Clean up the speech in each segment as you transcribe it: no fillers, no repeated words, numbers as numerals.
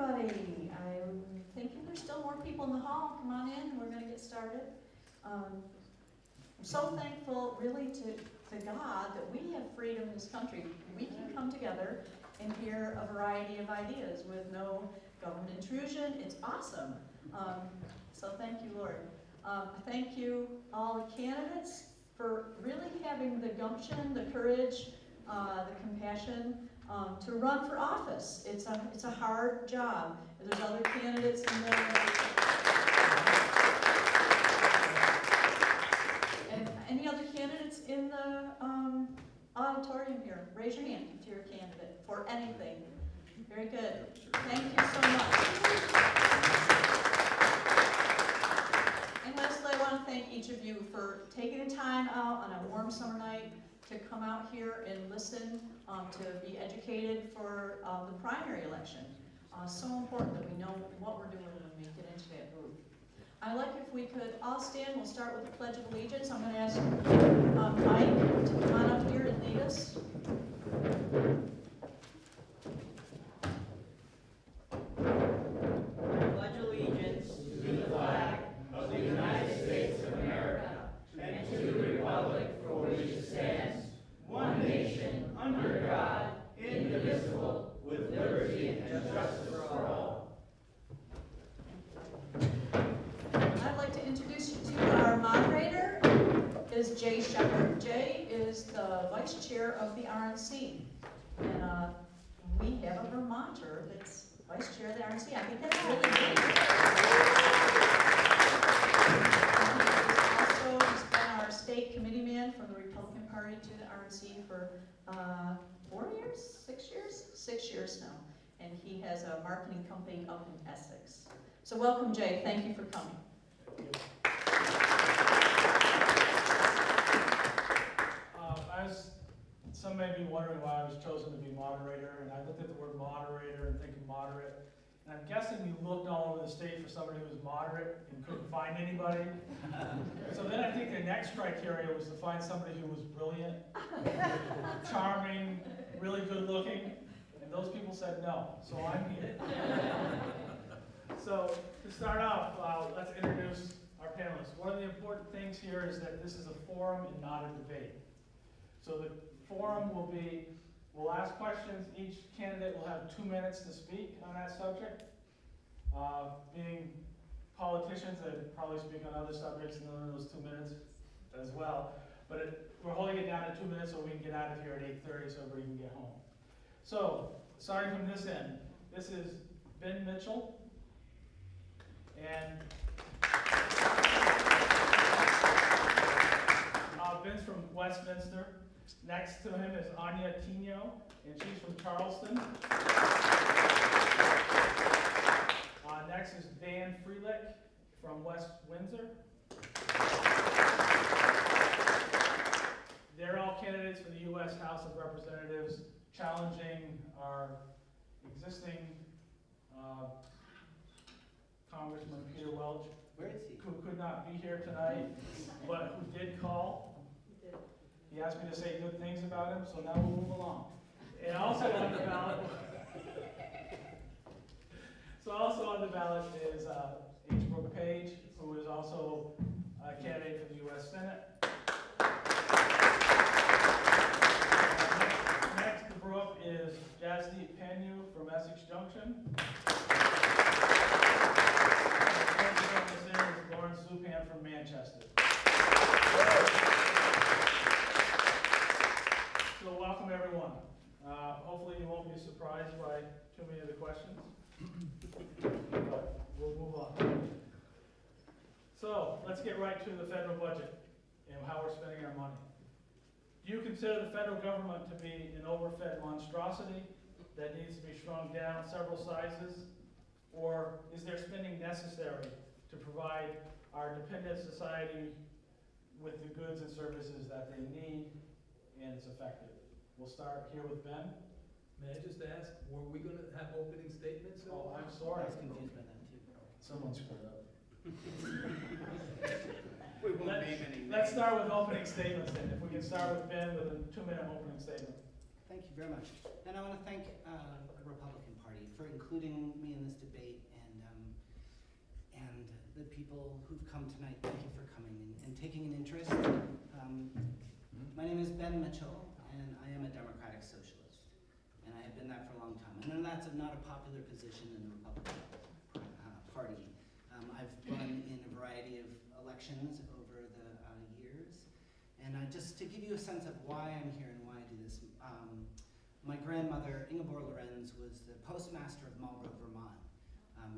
everybody. I'm thinking there's still more people in the hall. Come on in, we're going to get started. I'm so thankful, really, to God that we have freedom in this country. We can come together and hear a variety of ideas with no government intrusion. It's awesome. So thank you, Lord. Thank you, all the candidates, for really having the gumption, the courage, the compassion to run for office. It's a hard job. There's other candidates in there. And any other candidates in the auditorium here? Raise your hand if you're a candidate for anything. Very good. Thank you so much. And lastly, I want to thank each of you for taking the time out on a warm summer night to come out here and listen, to be educated for the primary election. So important that we know what we're doing when we get into that group. I'd like if we could all stand. We'll start with the Pledge of Allegiance. I'm going to ask Mike to come on up here and lead us. Pledge allegiance to the flag of the United States of America and to the republic for which it stands, one nation, under God, indivisible, with liberty and justice for all. I'd like to introduce you to our moderator, is Jay Shepard. Jay is the vice chair of the RNC. And we have a Vermonter that's vice chair of the RNC. I think that's really great. He's been our state committee man from the Republican Party to the RNC for 4 years, 6 years? 6 years now. And he has a marketing company up in Essex. So welcome, Jay. Thank you for coming. Some may be wondering why I was chosen to be moderator, and I looked at the word moderator and thinking moderate, and I'm guessing we looked all over the state for somebody who was moderate and couldn't find anybody. So then I think the next criteria was to find somebody who was brilliant, charming, really good looking, and those people said no, so I'm here. So to start off, let's introduce our panelists. One of the important things here is that this is a forum and not a debate. So the forum will be, we'll ask questions. Each candidate will have 2 minutes to speak on that subject. Being politicians, they probably speak on other subjects in those 2 minutes as well. But we're holding it down to 2 minutes so we can get out of here at 8:30 so everybody can get home. So, starting from this end, this is Ben Mitchell. And Ben's from Westminster. Next to him is Anya Tino, and she's from Charleston. Next is Dan Freelick from West Windsor. They're all candidates for the U.S. House of Representatives, challenging our existing Congressman Peter Welch, Where is he? who could not be here tonight, but who did call. He asked me to say good things about him, so now we'll move along. And also on the ballot, is H. Brooke Page, who is also a candidate for the U.S. Senate. Next to Brooke is Jasdeep Panyu from Essex Junction. And this is Lawrence Zupan from Manchester. So welcome everyone. Hopefully you won't be surprised by too many of the questions, but we'll move on. So let's get right to the federal budget and how we're spending our money. Do you consider the federal government to be an overfed monstrosity that needs to be shrunk down several sizes? Or is there spending necessary to provide our dependent society with the goods and services that they need and it's effective? We'll start here with Ben. May I just ask, were we going to have opening statements? Oh, I'm sorry. I was confused by that too. Someone screwed up. We won't name any names. Let's start with opening statements then. If we can start with Ben with a 2-minute opening statement. Thank you very much. And I want to thank the Republican Party for including including me in this debate, and the people who've come tonight. Thank you for coming and taking an interest. My name is Ben Mitchell, and I am a democratic socialist, and I have been that for a long time. And that's not a popular position in the Republican Party. I've run in a variety of elections over the years, and just to give you a sense of why I'm here and why I do this, my grandmother, Ingeborg Lorenz, was the postmaster of Marlborough, Vermont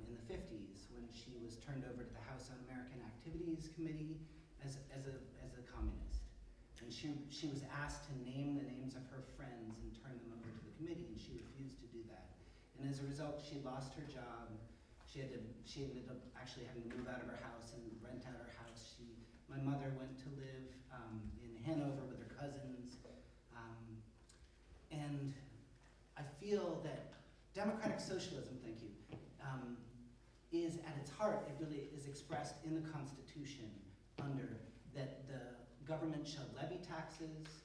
in the 50s when she was turned over to the House Un-American Activities Committee as a communist. And she was asked to name the names of her friends and turn them over to the committee, and she refused to do that. And as a result, she lost her job. She ended up actually having to move out of her house and rent out her house. My mother went to live in Hanover with her cousins. And I feel that democratic socialism, thank you, is at its heart, it really is expressed in the Constitution under that the government shall levy taxes,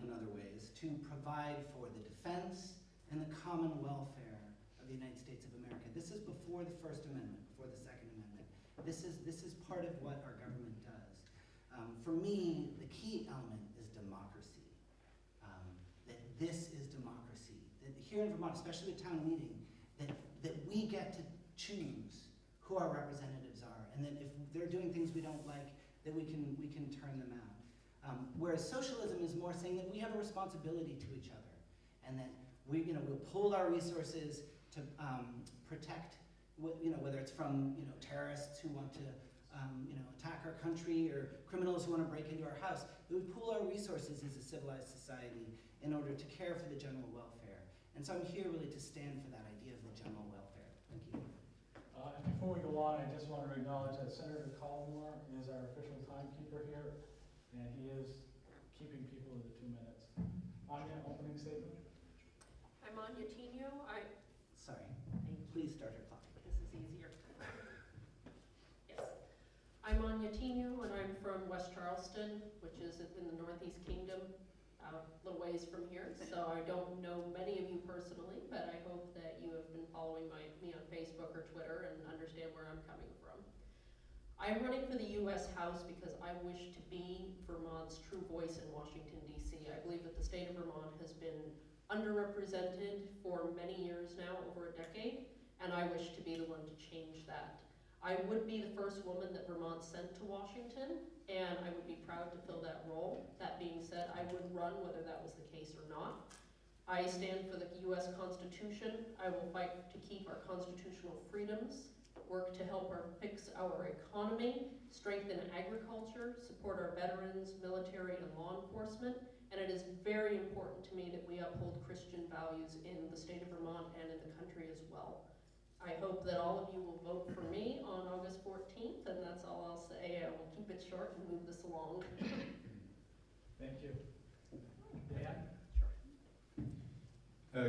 in other ways, to provide for the defense and the common welfare of the United States of America. This is before the First Amendment, before the Second Amendment. This is part of what our government does. For me, the key element is democracy. That this is democracy. That here in Vermont, especially the town meeting, that we get to choose who our representatives are, and that if they're doing things we don't like, that we can turn them out. Whereas socialism is more saying that we have a responsibility to each other, and that we'll pool our resources to protect, whether it's from terrorists who want to attack our country or criminals who want to break into our house. That we pool our resources as a civilized society in order to care for the general welfare. And so I'm here really to stand for that idea of the general welfare. Thank you. And before we go on, I just want to acknowledge that Senator Collmore is our official timekeeper here, and he is keeping people to the 2 minutes. Anya, opening statement? I'm Anya Tino. Sorry. Please start your clock. This is easier. Yes. I'm Anya Tino, and I'm from West Charleston, which is in the Northeast Kingdom, a little ways from here. So I don't know many of you personally, but I hope that you have been following me on Facebook or Twitter and understand where I'm coming from. I'm running for the U.S. House because I wish to be Vermont's true voice in Washington, D.C. I believe that the state of Vermont has been underrepresented for many years now, over a decade, and I wish to be the one to change that. I would be the first woman that Vermont sent to Washington, and I would be proud to fill that role. That being said, I would run whether that was the case or not. I stand for the U.S. Constitution. I will fight to keep our constitutional freedoms, work to help fix our economy, strengthen agriculture, support our veterans, military, and law enforcement. And it is very important to me that we uphold Christian values in the state of Vermont and in the country as well. I hope that all of you will vote for me on August 14th, and that's all I'll say. I will keep it short and move this along. Thank you. Dan?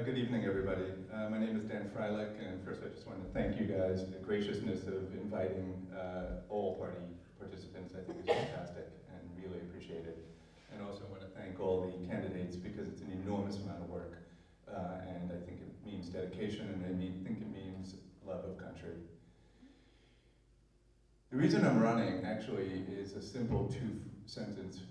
Good evening, everybody. My name is Dan Freilich, and first I just want to thank you guys. The graciousness of inviting all party participants, I think, is fantastic and really appreciate it. And also want to thank all the candidates because it's an enormous amount of work, and I think it means dedication, and I think it means love of country. The reason I'm running actually is a simple two-sentence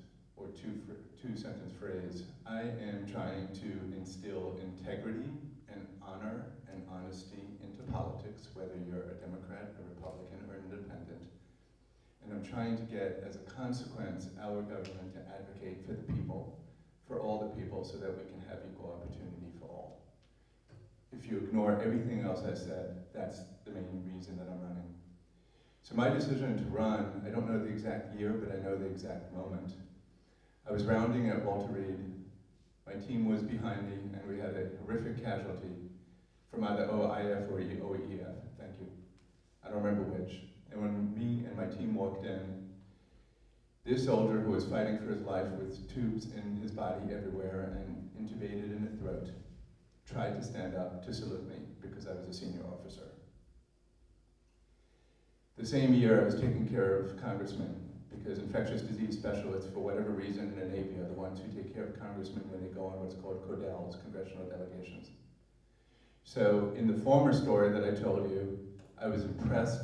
phrase. I am trying to instill integrity and honor and honesty into politics, whether you're a Democrat, a Republican, or an independent. And I'm trying to get, as a consequence, our government to advocate for the people, for all the people, so that we can have equal opportunity for all. If you ignore everything else I said, that's the main reason that I'm running. So my decision to run, I don't know the exact year, but I know the exact moment. I was rounding at Walter Reed. My team was behind me, and we had a horrific casualty from either OIF or OEF, thank you. I don't remember which. And when me and my team walked in, this soldier who was fighting for his life with tubes in his body everywhere and intubated in the throat tried to stand up to salute me because I was a senior officer. The same year I was taking care of congressmen because infectious disease specialists, for whatever reason in the Navy, are the ones who take care of congressmen when they go on what's called CODELs, congressional delegations. So in the former story that I told you, I was impressed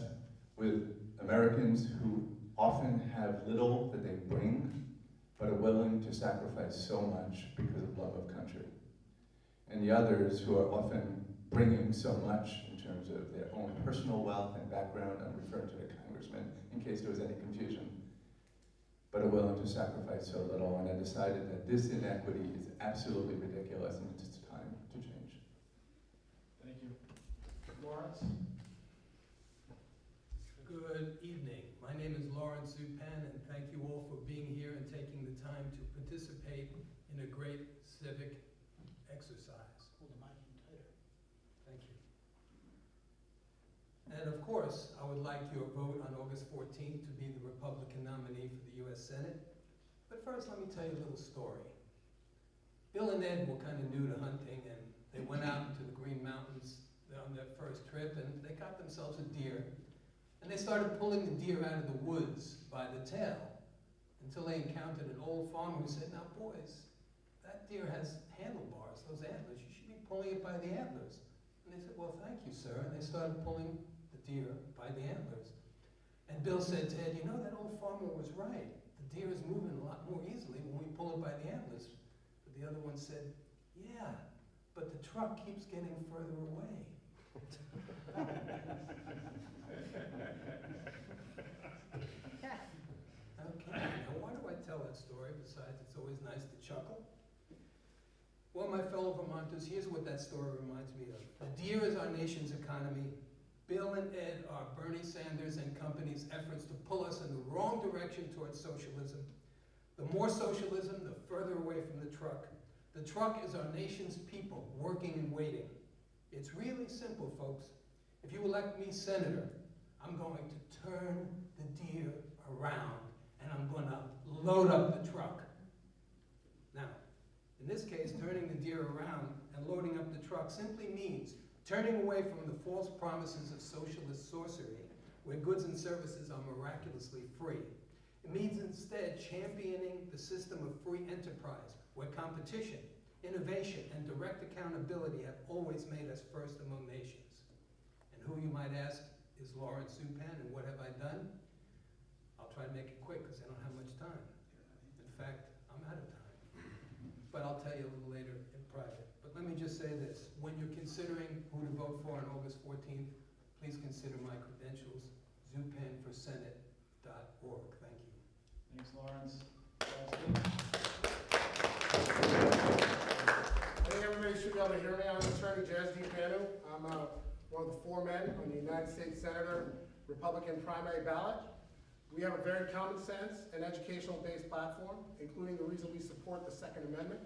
with Americans who often have little that they bring, but are willing to sacrifice so much because of love of country. And the others who are often bringing so much in terms of their own personal wealth and background, I'm referring to the congressman in case there was any confusion, but are willing to sacrifice so little. And I decided that this inequity is absolutely ridiculous and it's time to change. Thank you. Lawrence? Good evening. My name is Lawrence Zupan, and thank you all for being here and taking the time to participate in a great civic exercise. Hold the mic in tighter. Thank you. And of course, I would like your vote on August 14th to be the Republican nominee for the U.S. Senate. But first, let me tell you a little story. Bill and Ed were kind of new to hunting, and they went out into the Green Mountains on their first trip, and they got themselves a deer. And they started pulling the deer out of the woods by the tail until they encountered an old farmer who said, "Now boys, that deer has handlebars, those antlers. You should be pulling it by the antlers." And they said, "Well, thank you, sir." And they started pulling the deer by the antlers. And Bill said to Ed, "You know, that old farmer was right. The deer is moving a lot more easily when we pull it by the antlers." But the other one said, "Yeah, but the truck keeps getting further away." Okay, now why do I tell that story? Besides, it's always nice to chuckle. Well, my fellow Vermonters, here's what that story reminds me of. The deer is our nation's economy. Bill and Ed are Bernie Sanders and company's efforts to pull us in the wrong direction towards socialism. The more socialism, the further away from the truck. The truck is our nation's people working and waiting. It's really simple, folks. If you elect me senator, I'm going to turn the deer around and I'm going to load up the truck. Now, in this case, turning the deer around and loading up the truck simply means turning away from the false promises of socialist sorcery, where goods and services are miraculously free. It means instead championing the system of free enterprise, where competition, innovation, and direct accountability have always made us first among nations. And who, you might ask, is Lawrence Zupan, and what have I done? I'll try to make it quick because I don't have much time. In fact, I'm out of time. But I'll tell you a little later in private. But let me just say this. When you're considering who to vote for on August 14th, please consider my credentials, zupanforsenate.org. Thank you. Thanks, Lawrence. I think everybody should be able to hear me. I'm Attorney Jazzy Panu. I'm one of the 4 men on the United States Senator Republican primary ballot. We have a very common sense and educational-based platform, including the reason we support the Second Amendment.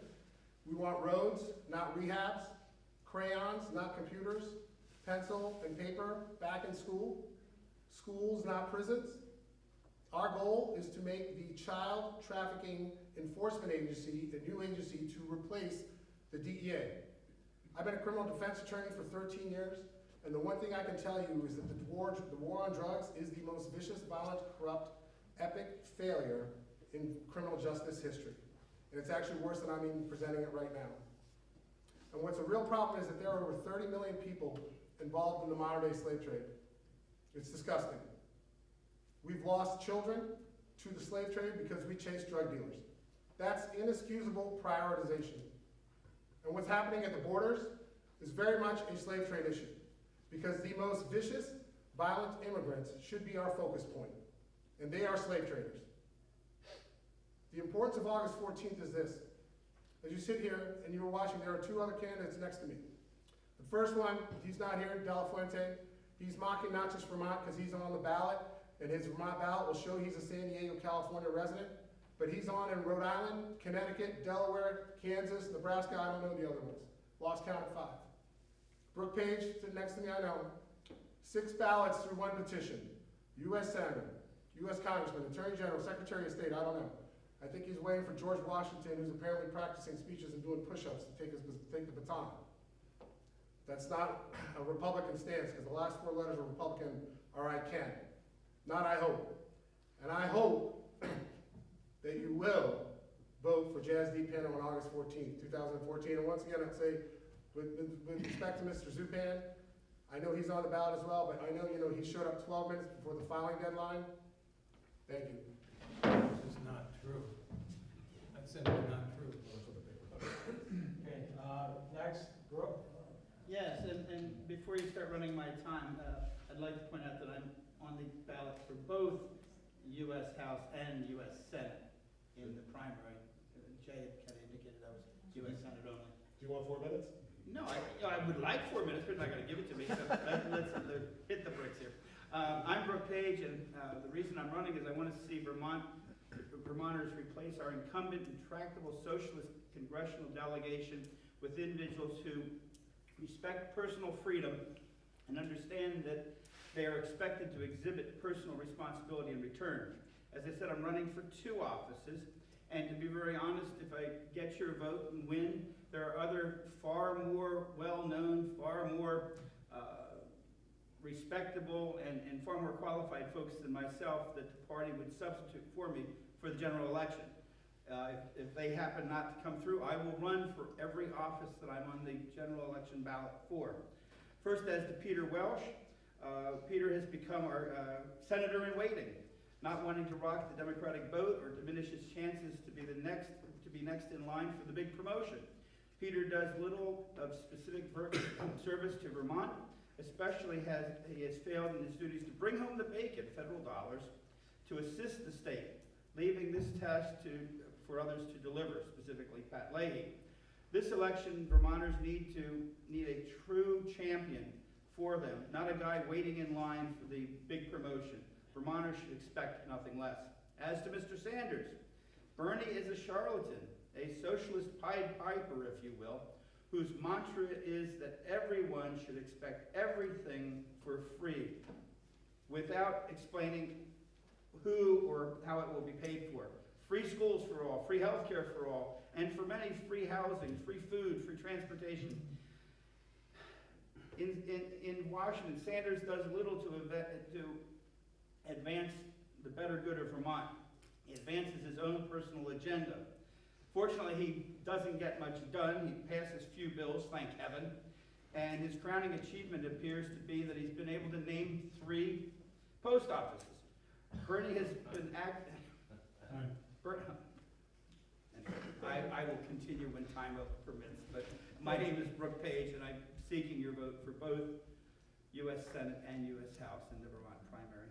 We want roads, not rehabs, crayons, not computers, pencil and paper back in school, schools, not prisons. Our goal is to make the Child Trafficking Enforcement Agency a new agency to replace the DEA. I've been a criminal defense attorney for 13 years, and the one thing I can tell you is that the war on drugs is the most vicious, violent, corrupt, epic failure in criminal justice history. And it's actually worse than I'm even presenting it right now. And what's a real problem is that there are over 30 million people involved in the modern-day slave trade. It's disgusting. We've lost children to the slave trade because we chase drug dealers. That's inexcusable prioritization. And what's happening at the borders is very much a slave trade issue, because the most vicious, violent immigrants should be our focus point, and they are slave traders. The importance of August 14th is this. As you sit here and you were watching, there are 2 other candidates next to me. The first one, he's not here, De La Fuente. He's mocking not just Vermont because he's on the ballot, and his Vermont ballot will show he's a San Diego, California resident, but he's on in Rhode Island, Connecticut, Delaware, Kansas, Nebraska, I don't know the other ones. Lost count at 5. Brooke Page, sitting next to me, I know him. 6 ballots through 1 petition. U.S. Senator, U.S. Congressman, Attorney General, Secretary of State, I don't know. I think he's waiting for George Washington, who's apparently practicing speeches and doing push-ups to take the baton. That's not a Republican stance, because the last 4 letters of Republican are I can, not I hope. And I hope that you will vote for Jazz D. Pano on August 14th, 2014. And once again, I'd say, With respect to Mr. Zupan, I know he's on the ballot as well, but I know, he showed up 12 minutes before the filing deadline. Thank you. This is not true. That's simply not true. Okay, next, Brooke. Yes, and before you start running my time, I'd like to point out that I'm on the ballot for both U.S. House and U.S. Senate in the primary. Jay had kind of indicated I was U.S. Senate only. Do you want 4 minutes? No, I would like 4 minutes, but you're not going to give it to me, so let's hit the bricks here. I'm Brooke Page, and the reason I'm running is I want to see Vermonters replace our incumbent intractable socialist congressional delegation with individuals who respect personal freedom and understand that they are expected to exhibit personal responsibility in return. As I said, I'm running for 2 offices, and to be very honest, if I get your vote and win, there are other far more well-known, far more respectable and far more qualified folks than myself that the party would substitute for me for the general election. If they happen not to come through, I will run for every office that I'm on the general election ballot for. First, as to Peter Welsh. Peter has become our senator in waiting, not wanting to rock the Democratic boat or diminish his chances to be next in line for the big promotion. Peter does little of specific service to Vermont, especially he has failed in his duties to bring home the bacon, federal dollars, to assist the state, leaving this task for others to deliver, specifically Pat Leahy. This election, Vermonters need a true champion for them, not a guy waiting in line for the big promotion. Vermonters should expect nothing less. As to Mr. Sanders, Bernie is a charlatan, a socialist Pied Piper, if you will, whose mantra is that everyone should expect everything for free, without explaining who or how it will be paid for. Free schools for all, free health care for all, and for many, free housing, free food, free transportation. In Washington, Sanders does little to advance the better good of Vermont. He advances his own personal agenda. Fortunately, he doesn't get much done. He passes few bills, thank heaven. And his crowning achievement appears to be that he's been able to name 3 post offices. Bernie has been acting. I will continue when time permits, but my name is Brooke Page, and I'm seeking your vote for both U.S. Senate and U.S. House in the Vermont primary.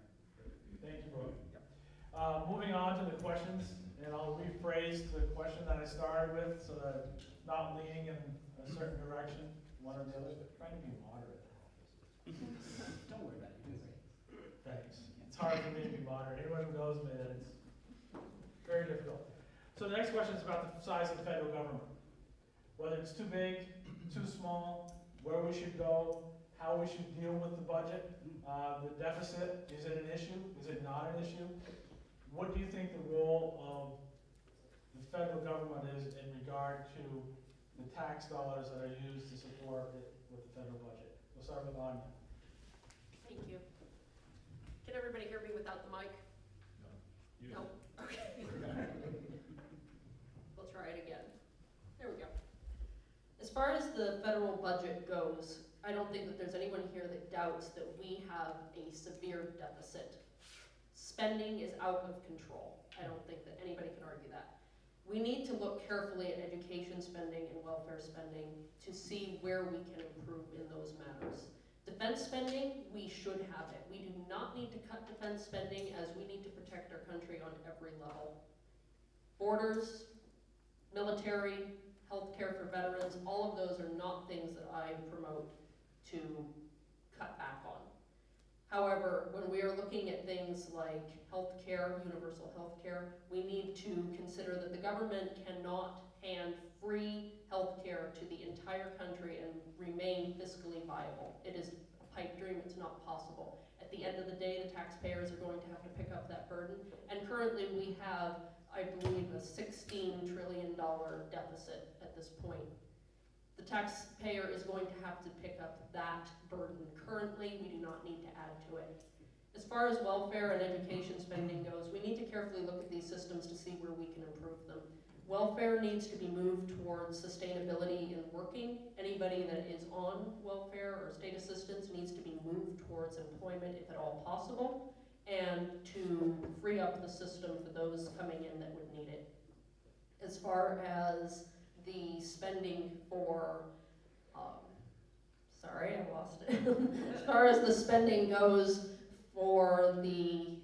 Thank you, Brooke. Yep. Moving on to the questions, and I'll rephrase the question that I started with so that it's not leaning in a certain direction, one or the other, but trying to be moderate. Don't worry about it. You're doing great. Thanks. It's hard for me to be moderate. Anyone who knows me, that it's very difficult. So the next question is about the size of the federal government. Whether it's too big, too small, where we should go, how we should deal with the budget, the deficit, is it an issue? Is it not an issue? What do you think the role of the federal government is in regard to the tax dollars that are used to support it with the federal budget? We'll start with Anya. Thank you. Can everybody hear me without the mic? No. Okay. We'll try it again. There we go. As far as the federal budget goes, I don't think that there's anyone here that doubts that we have a severe deficit. Spending is out of control. I don't think that anybody can argue that. We need to look carefully at education spending and welfare spending to see where we can improve in those matters. Defense spending, we should have it. We do not need to cut defense spending, as we need to protect our country on every level. Borders, military, healthcare for veterans, all of those are not things that I promote to cut back on. However, when we are looking at things like healthcare, universal healthcare, we need to consider that the government cannot hand free healthcare to the entire country and remain fiscally viable. It is a pipe dream, it's not possible. At the end of the day, the taxpayers are going to have to pick up that burden. And currently we have, I believe, a $16 trillion deficit at this point. The taxpayer is going to have to pick up that burden. Currently, we do not need to add to it. As far as welfare and education spending goes, we need to carefully look at these systems to see where we can improve them. welfare needs to be moved towards sustainability in working. Anybody that is on welfare or state assistance needs to be moved towards employment if at all possible, and to free up the system for those coming in that would need it. As far as the spending for, sorry, I lost it. As far as the spending goes for the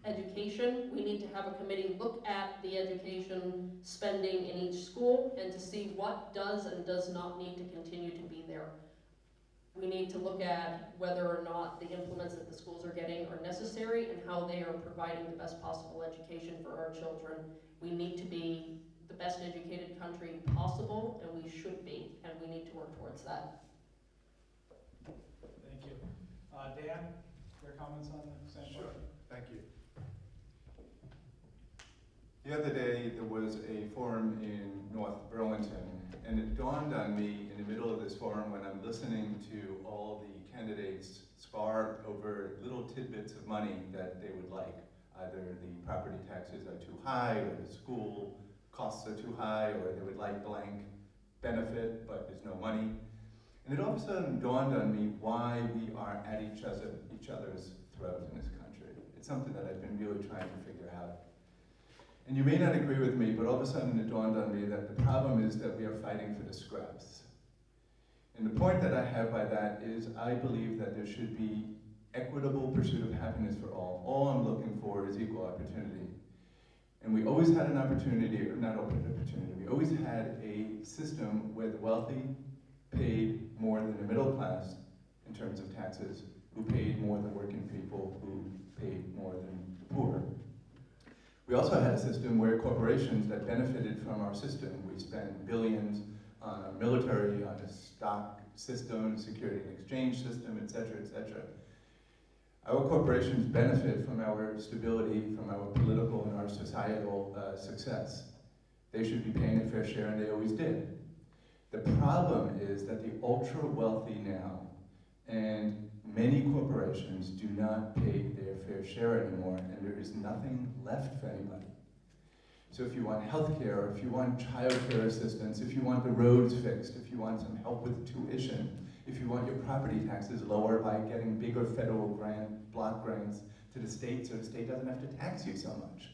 education, we need to have a committee look at the education spending in each school and to see what does and does not need to continue to be there. We need to look at whether or not the implements that the schools are getting are necessary and how they are providing the best possible education for our children. We need to be the best educated country possible, and we should be, and we need to work towards that. Thank you. Dan, your comments on the same Sure. question? Thank you. The other day, there was a forum in North Burlington, and it dawned on me in the middle of this forum when I'm listening to all the candidates spar over little tidbits of money that they would like. Either the property taxes are too high, or the school costs are too high, or they would like blank benefit, but there's no money. And it all of a sudden dawned on me why we are at each other's throat in this country. It's something that I've been really trying to figure out. And you may not agree with me, but all of a sudden it dawned on me that the problem is that we are fighting for the scraps. And the point that I have by that is I believe that there should be equitable pursuit of happiness for all. All I'm looking for is equal opportunity. And we always had an opportunity, or not opportunity, we always had a system where the wealthy paid more than the middle class in terms of taxes, who paid more than working people, who paid more than the poor. We also had a system where corporations that benefited from our system, we spent billions on a military, on a stock system, security and exchange system, et cetera, et cetera. Our corporations benefit from our stability, from our political and our societal success. They should be paying a fair share, and they always did. The problem is that the ultra wealthy now, and many corporations do not pay their fair share anymore, and there is nothing left for anybody. So if you want health care, if you want child care assistance, if you want the roads fixed, if you want some help with tuition, if you want your property taxes lower by getting bigger federal block grants to the state so the state doesn't have to tax you so much.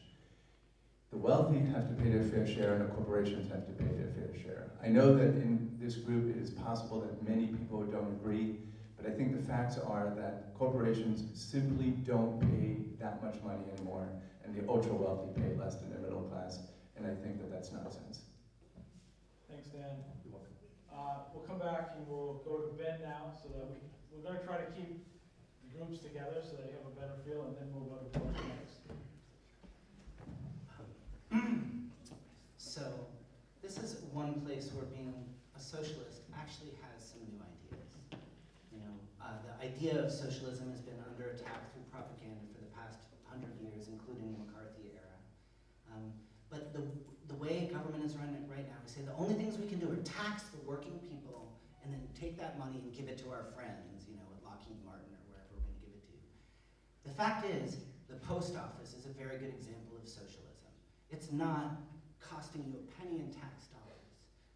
The wealthy have to pay their fair share, and the corporations have to pay their fair share. I know that in this group it is possible that many people don't agree, but I think the facts are that corporations simply don't pay that much money anymore, and the ultra wealthy pay less than the middle class, and I think that that's nonsense. Thanks, Dan. You're welcome. We'll come back and we'll go to Ben now, so that we're going to try to keep the groups together so that you have a better feel, and then we'll go to George next. So, this is one place where being a socialist actually has some new ideas. You know, the idea of socialism has been under attack through propaganda for the past 100 years, including the McCarthy era. But the way government is run right now, we say the only things we can do are tax the working people and then take that money and give it to our friends, you know, at Lockheed Martin or wherever we're going to give it to. The fact is, the post office is a very good example of socialism. It's not costing you a penny in tax dollars.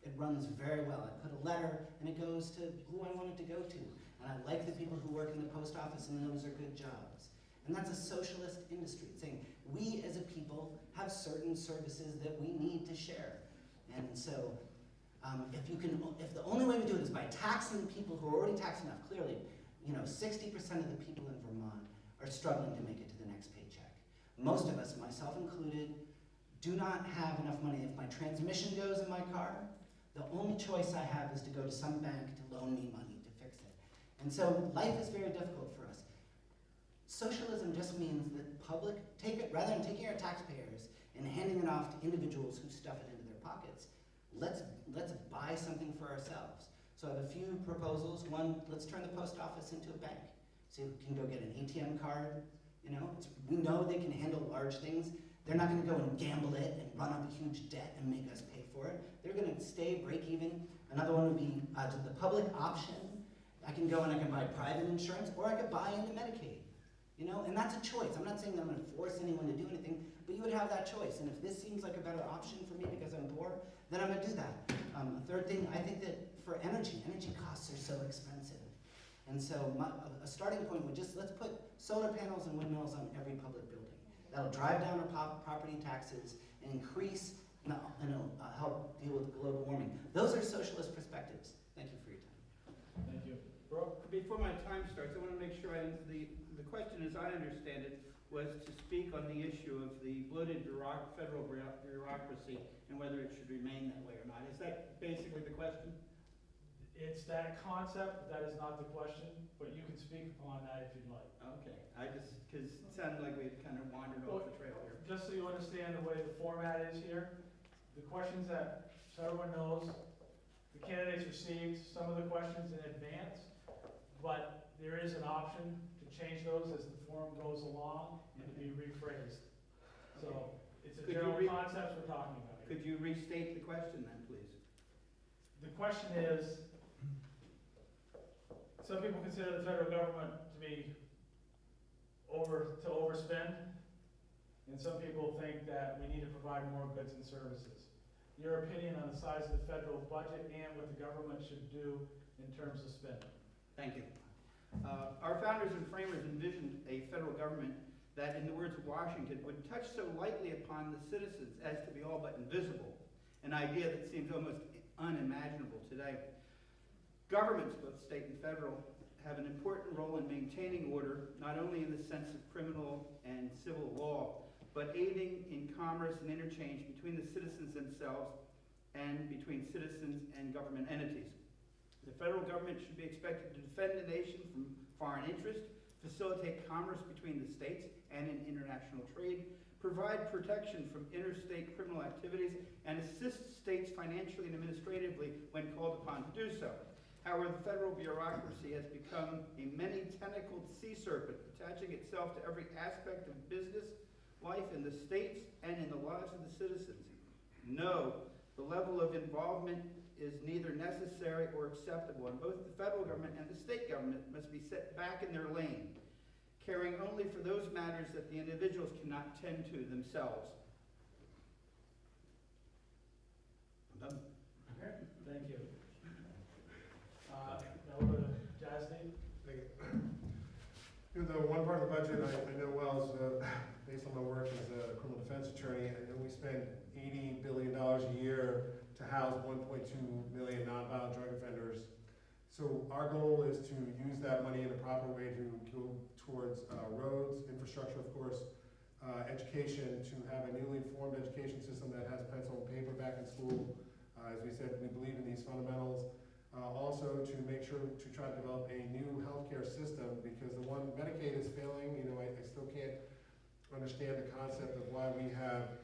It runs very well. I put a letter and it goes to who I want it to go to. And I like the people who work in the post office, and those are good jobs. And that's a socialist industry. It's saying we as a people have certain services that we need to share. And so if the only way we do it is by taxing people who are already taxed enough, clearly, you know, 60% of the people in Vermont are struggling to make it to the next paycheck. Most of us, myself included, do not have enough money. If my transmission goes in my car, the only choice I have is to go to some bank to loan me money to fix it. And so life is very difficult for us. Socialism just means that public, rather than taking our taxpayers and handing it off to individuals who stuff it into their pockets, let's buy something for ourselves. So I have a few proposals. One, let's turn the post office into a bank. So you can go get an ATM card. You know, we know they can handle large things. They're not going to go and gamble it and run up a huge debt and make us pay for it. They're going to stay break even. Another one would be the public option. I can go and I can buy private insurance, or I could buy into Medicaid. You know, and that's a choice. I'm not saying that I'm gonna force anyone to do anything, but you would have that choice. And if this seems like a better option for me because I'm poor, then I'm gonna do that. A third thing, I think that for energy costs are so expensive. And so a starting point would just, let's put solar panels and windmills on every public building. That'll drive down our property taxes and increase, and it'll help deal with global warming. Those are socialist perspectives. Thank you for your time. Thank you. Brooke? Before my time starts, I want to make sure the question, as I understand it, was to speak on the issue of the bloated federal bureaucracy and whether it should remain that way or not. Is that basically the question? It's that concept, that is not the question, but you can speak upon that if you'd like. Okay, because it sounded like we had kind of wandered off the trail here. Just so you understand the way the format is here, the questions that, so everyone knows, the candidates received some of the questions in advance, but there is an option to change those as the forum goes along and to be rephrased. So it's a general concept we're talking about here. Could you restate the question then, please? The question is, some people consider the federal government to be overspend, and some people think that we need to provide more goods and services. Your opinion on the size of the federal budget and what the government should do in terms of spending. Thank you. Our founders and framers envisioned a federal government that, in the words of Washington, would touch so lightly upon the citizens as to be all but invisible, an idea that seems almost unimaginable today. Governments, both state and federal, have an important role in maintaining order, not only in the sense of criminal and civil law, but aiding in commerce and interchange between the citizens themselves and between citizens and government entities. The federal government should be expected to defend the nation from foreign interest, facilitate commerce between the states and in international trade, provide protection from interstate criminal activities, and assist states financially and administratively when called upon to do so. However, the federal bureaucracy has become a many-tentacled sea serpent, attaching itself to every aspect of business, life in the states, and in the lives of the citizens. No, the level of involvement is neither necessary or acceptable, and both the federal government and the state government must be set back in their lane, caring only for those matters that the individuals cannot tend to themselves. I'm done. Thank you. Now we'll go to Jasdeep. The one part of the budget I know well is, based on my work as a criminal defense attorney, I know we spend $80 billion a year to house 1.2 million nonviolent drug offenders. So our goal is to use that money in a proper way to go towards roads, infrastructure, of course, education, to have a newly formed education system that has pencil and paper back in school. As we said, we believe in these fundamentals. Also to make sure to try to develop a new healthcare system, because the one Medicaid is failing. You know, I still can't understand the concept of why we have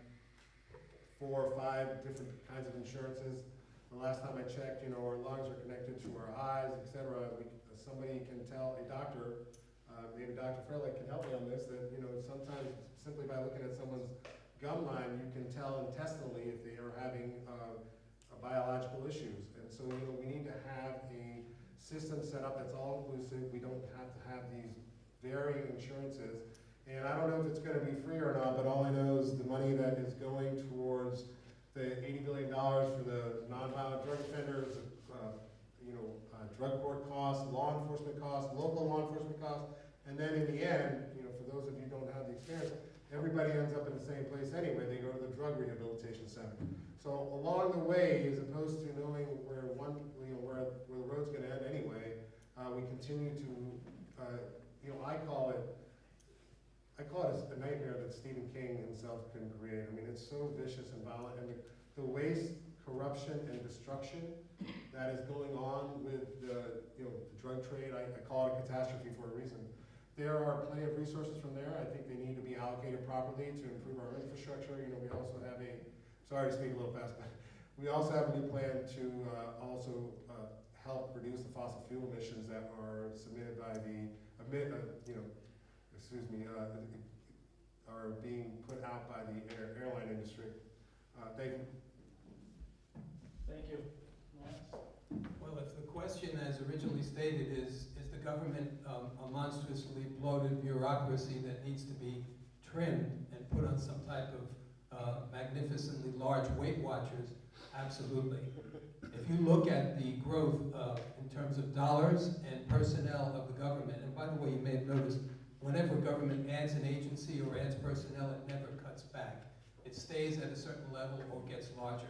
4 or 5 different kinds of insurances. The last time I checked, you know, our lungs are connected to our eyes, etc. Somebody can tell a doctor, maybe Dr. Fairlight can help me on this, that, you know, sometimes simply by looking at someone's gum line, you can tell intestinally if they are having biological issues. And so, you know, we need to have a system set up that's all inclusive. We don't have to have these varying insurances. And I don't know if it's going to be free or not, but all I know is the money that is going towards the $80 billion for the nonviolent drug offenders, drug court costs, law enforcement costs, local law enforcement costs, and then in the end, you know, for those of you who don't have the experience, everybody ends up in the same place anyway. They go to the drug rehabilitation center. So along the way, as opposed to knowing where where the road's going to end anyway, we continue to, I call it a nightmare that Stephen King himself can create. I mean, it's so vicious and violent, and the waste, corruption, and destruction that is going on with the drug trade, I call it a catastrophe for a reason. There are plenty of resources from there. I think they need to be allocated properly to improve our infrastructure. You know, we also have sorry to speak a little fast, but we also have a new plan to help reduce the fossil fuel emissions that are submitted by are being put out by the airline industry. Thank you. Thank you. Well, if the question as originally stated is the government a monstrously bloated bureaucracy that needs to be trimmed and put on some type of magnificently large Weight Watchers? Absolutely. If you look at the growth in terms of dollars and personnel of the government, and by the way, you may have noticed, whenever government adds an agency or adds personnel, it never cuts back. It stays at a certain level or gets larger.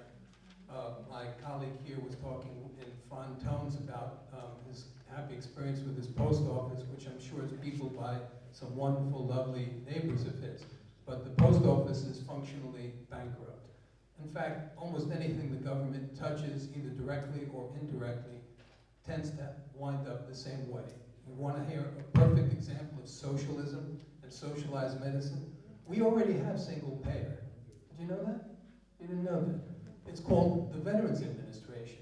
My colleague here was talking in fond tones about his happy experience with his post office, which I'm sure is peopled by some wonderful, lovely neighbors of his. But the post office is functionally bankrupt. In fact, almost anything the government touches, either directly or indirectly, tends to wind up the same way. You want to hear a perfect example of socialism and socialized medicine? We already have single payer. Did you know that? You didn't know that. It's called the Veterans Administration.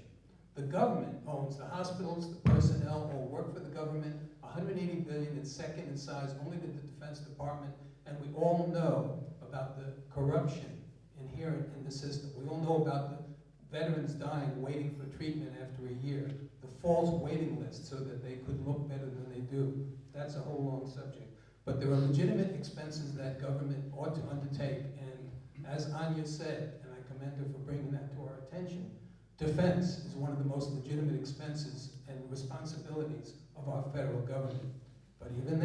The government owns the hospitals, the personnel, all work for the government. 180 billion, it's second in size only to the Defense Department, and we all know about the corruption inherent in the system. We all know about the veterans dying waiting for treatment after a year, the false waiting list so that they could look better than they do. That's a whole long subject. But there are legitimate expenses that government ought to undertake, and as Anya said, and I commend her for bringing that to our attention, defense is one of the most legitimate expenses and responsibilities of our federal government. But even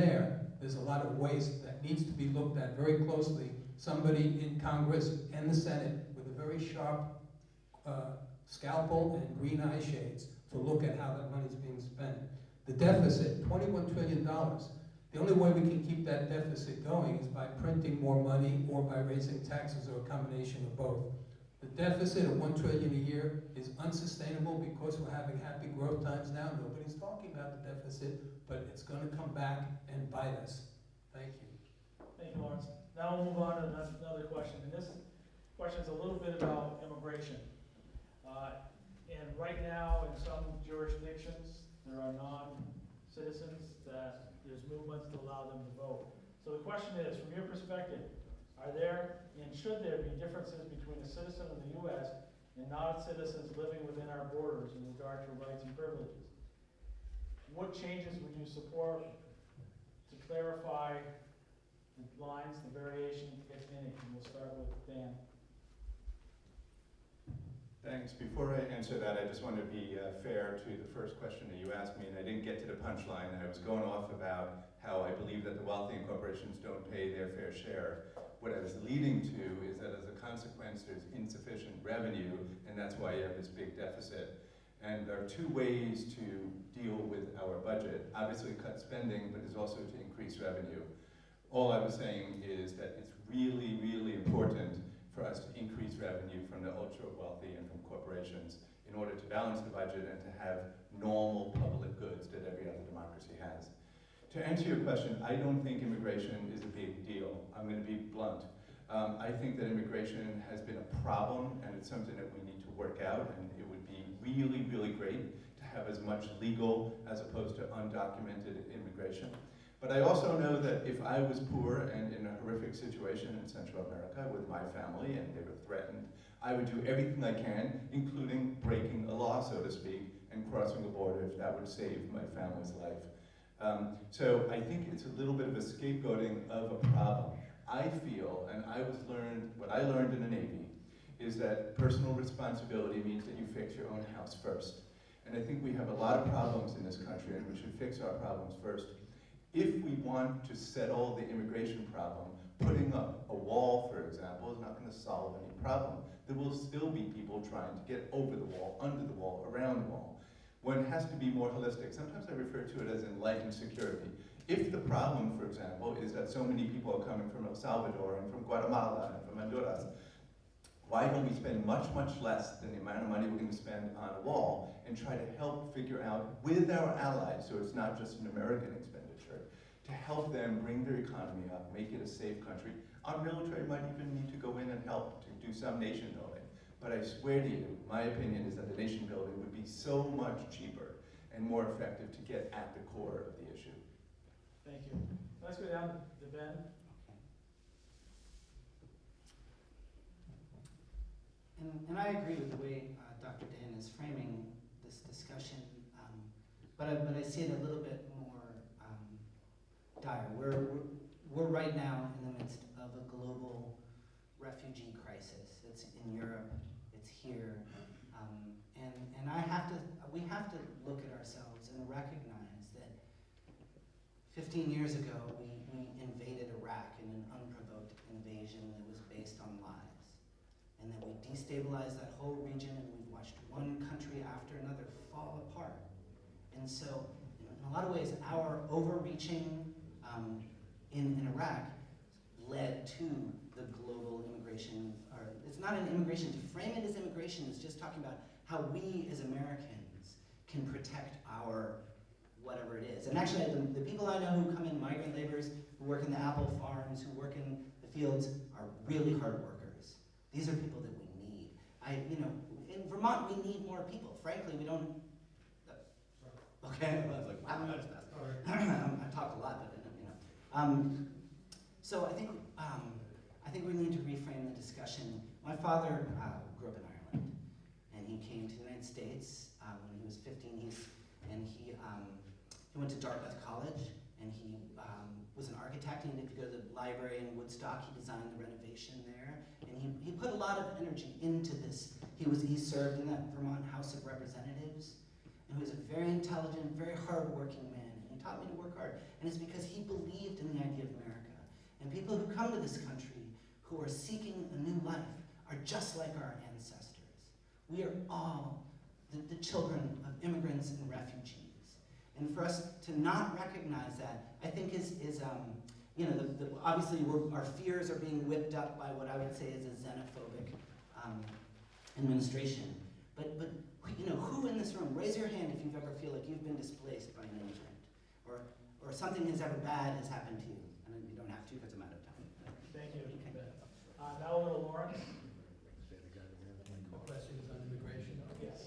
there's a lot of waste that needs to be looked at very closely. Somebody in Congress and the Senate with a very sharp scalpel and green eye shades to look at how that money is being spent. The deficit, $21 trillion. The only way we can keep that deficit going is by printing more money or by raising taxes or a combination of both. The deficit of $1 trillion a year is unsustainable because we're having happy growth times now. Nobody's talking about the deficit, but it's going to come back and bite us. Thank you. Thank you, Lawrence. Now we'll move on to another question. And this question is a little bit about immigration. And right now, in some jurisdictions, there are non-citizens that there's movements to allow them to vote. So the question is, from your perspective, are there and should there be differences between a citizen of the U.S. and non-citizens living within our borders in regard to rights and privileges? What changes would you support to clarify the lines, the variation, if any? And we'll start with Dan. Thanks. Before I answer that, I just want to be fair to the first question that you asked me, and I didn't get to the punchline. I was going off about how I believe that the wealthy and corporations don't pay their fair share. What I was leading to is that as a consequence, there's insufficient revenue, and that's why you have this big deficit. And there are two ways to deal with our budget. Obviously cut spending, but there's also to increase revenue. All I was saying is that it's really, really important for us to increase revenue from the ultra-wealthy and from corporations in order to balance the budget and to have normal public goods that every other democracy has. To answer your question, I don't think immigration is a big deal. I'm going to be blunt. I think that immigration has been a problem, and it's something that we need to work out, and it would be really, really great to have as much legal as opposed to undocumented immigration. But I also know that if I was poor and in a horrific situation in Central America with my family and they were threatened, I would do everything I can, including breaking a law, so to speak, and crossing a border if that would save my family's life. So I think it's a little bit of a scapegoating of a problem. I feel, and what I learned in the Navy, is that personal responsibility means that you fix your own house first. And I think we have a lot of problems in this country, and we should fix our problems first. If we want to settle the immigration problem, putting up a wall, for example, is not going to solve any problem. There will still be people trying to get over the wall, under the wall, around the wall. One has to be more holistic. Sometimes I refer to it as enlightened security. If the problem, for example, is that so many people are coming from El Salvador and from Guatemala and from Honduras, why don't we spend much, much less than the amount of money we're going to spend on a wall and try to help figure out with our allies, so it's not just an American expenditure, to help them bring their economy up, make it a safe country. Our military might even need to go in and help to do some nation building. But I swear to you, my opinion is that the nation building would be so much cheaper and more effective to get at the core of the issue. Thank you. Let's go down to Ben. And I agree with the way Dr. Dan is framing this discussion, but I see it a little bit more dire. We're right now in the midst of a global refugee crisis. It's in Europe, it's here, and we have to look at ourselves and recognize that 15 years ago we invaded Iraq in an unprovoked invasion that was based on lies, and that we destabilized that whole region, and we've watched one country after another fall apart. And so, in a lot of ways, our overreaching in Iraq led to the global immigration, or it's not an immigration, to frame it as immigration is just talking about how we as Americans can protect our whatever it is. And actually, the people I know who come in, migrant laborers, who work in the apple farms, who work in the fields, are really hard workers. These are people that we need. In Vermont, we need more people. Frankly, we don't. Okay, I was like, wow, that was fast. I talk a lot, but so I think we need to reframe the discussion. My father grew up in Ireland, and he came to the United States when he was 15. He went to Dartmouth College, and he was an architect. He needed to go to the library in Woodstock. He designed the renovation there, and he put a lot of energy into this. He served in the Vermont House of Representatives, and he was a very intelligent, very hardworking man, and he taught me to work hard. And it's because he believed in the idea of America. And people who come to this country who are seeking a new life are just like our ancestors. We are all the children of immigrants and refugees. And for us to not recognize that, I think is obviously our fears are being whipped up by what I would say is a xenophobic administration. But who in this room, raise your hand if you've ever feel like you've been displaced by an immigrant, or something ever bad has happened to you. And you don't have to because I'm out of time. Thank you. Okay. Now we'll go to Lawrence. Questions on immigration? Yes.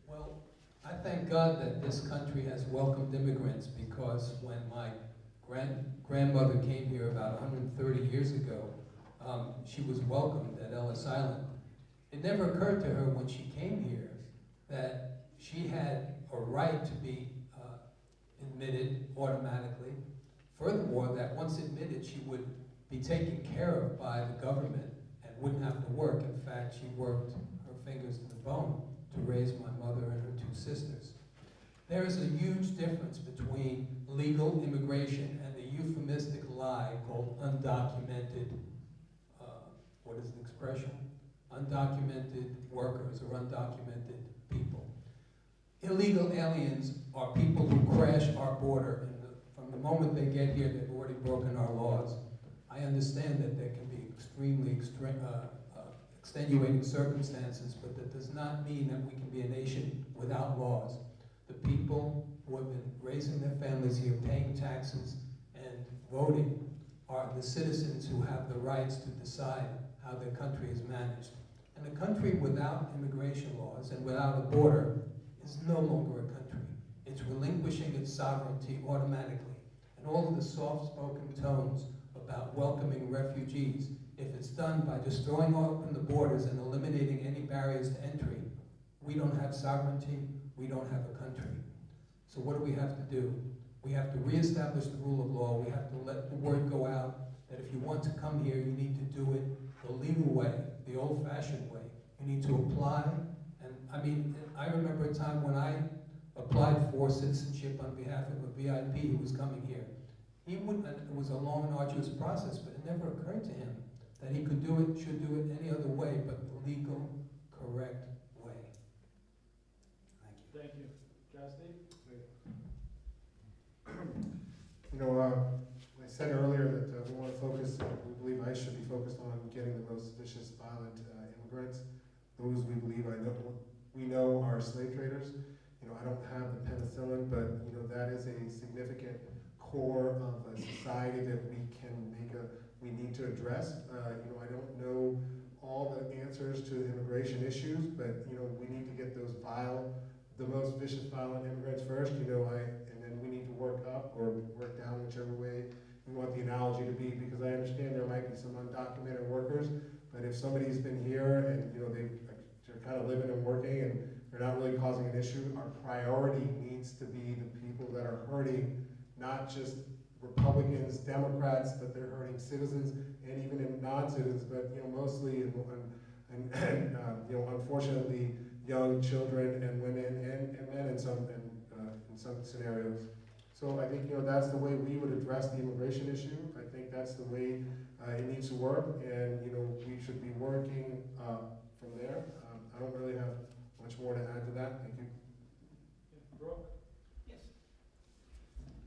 Well, I thank God that this country has welcomed immigrants, because when my grandmother came here about 130 years ago, she was welcomed at Ellis Island. It never occurred to her when she came here that she had a right to be admitted automatically. Furthermore, that once admitted, she would be taken care of by the government and wouldn't have to work. In fact, she worked her fingers to the bone to raise my mother and her two sisters. There is a huge difference between legal immigration and the euphemistic lie called undocumented, what is the expression? Undocumented workers or undocumented people. Illegal aliens are people who crash our border, and from the moment they get here, they've already broken our laws. I understand that there can be extremely extenuating circumstances, but that does not mean that we can be a nation without laws. The people who have been raising their families here, paying taxes, and voting are the citizens who have the rights to decide how their country is managed. And a country without immigration laws and without a border is no longer a country. It's relinquishing its sovereignty automatically. And all of the soft-spoken tones about welcoming refugees, if it's done by just throwing open the borders and eliminating any barriers to entry, we don't have sovereignty, we don't have a country. So what do we have to do? We have to reestablish the rule of law. We have to let the word go out that if you want to come here, you need to do it the legal way, the old-fashioned way. You need to apply. And I mean, I remember a time when I applied for citizenship on behalf of a VIP who was coming here. It was a long and arduous process, but it never occurred to him that he could do it, should do it any other way but the legal, correct way. Thank you. Justin? I said earlier that we want to focus, we believe ICE should be focused on getting the most vicious, violent immigrants, those we know are slave traders. I don't have the penicillin, but that is a significant core of a society that we need to address. I don't know all the answers to immigration issues, but we need to get those the most vicious, violent immigrants first. And then we need to work up or work down, whichever way we want the analogy to be, because I understand there might be some undocumented workers, but if somebody's been here and they're kind of living and working and they're not really causing an issue, our priority needs to be the people that are hurting not just Republicans, Democrats, but they're hurting citizens and even non-citizens, but mostly unfortunately young children and women and men in some scenarios. So I think that's the way we would address the immigration issue. I think that's the way it needs to work, and we should be working from there. I don't really have much more to add to that. Thank you. Brooke? Yes.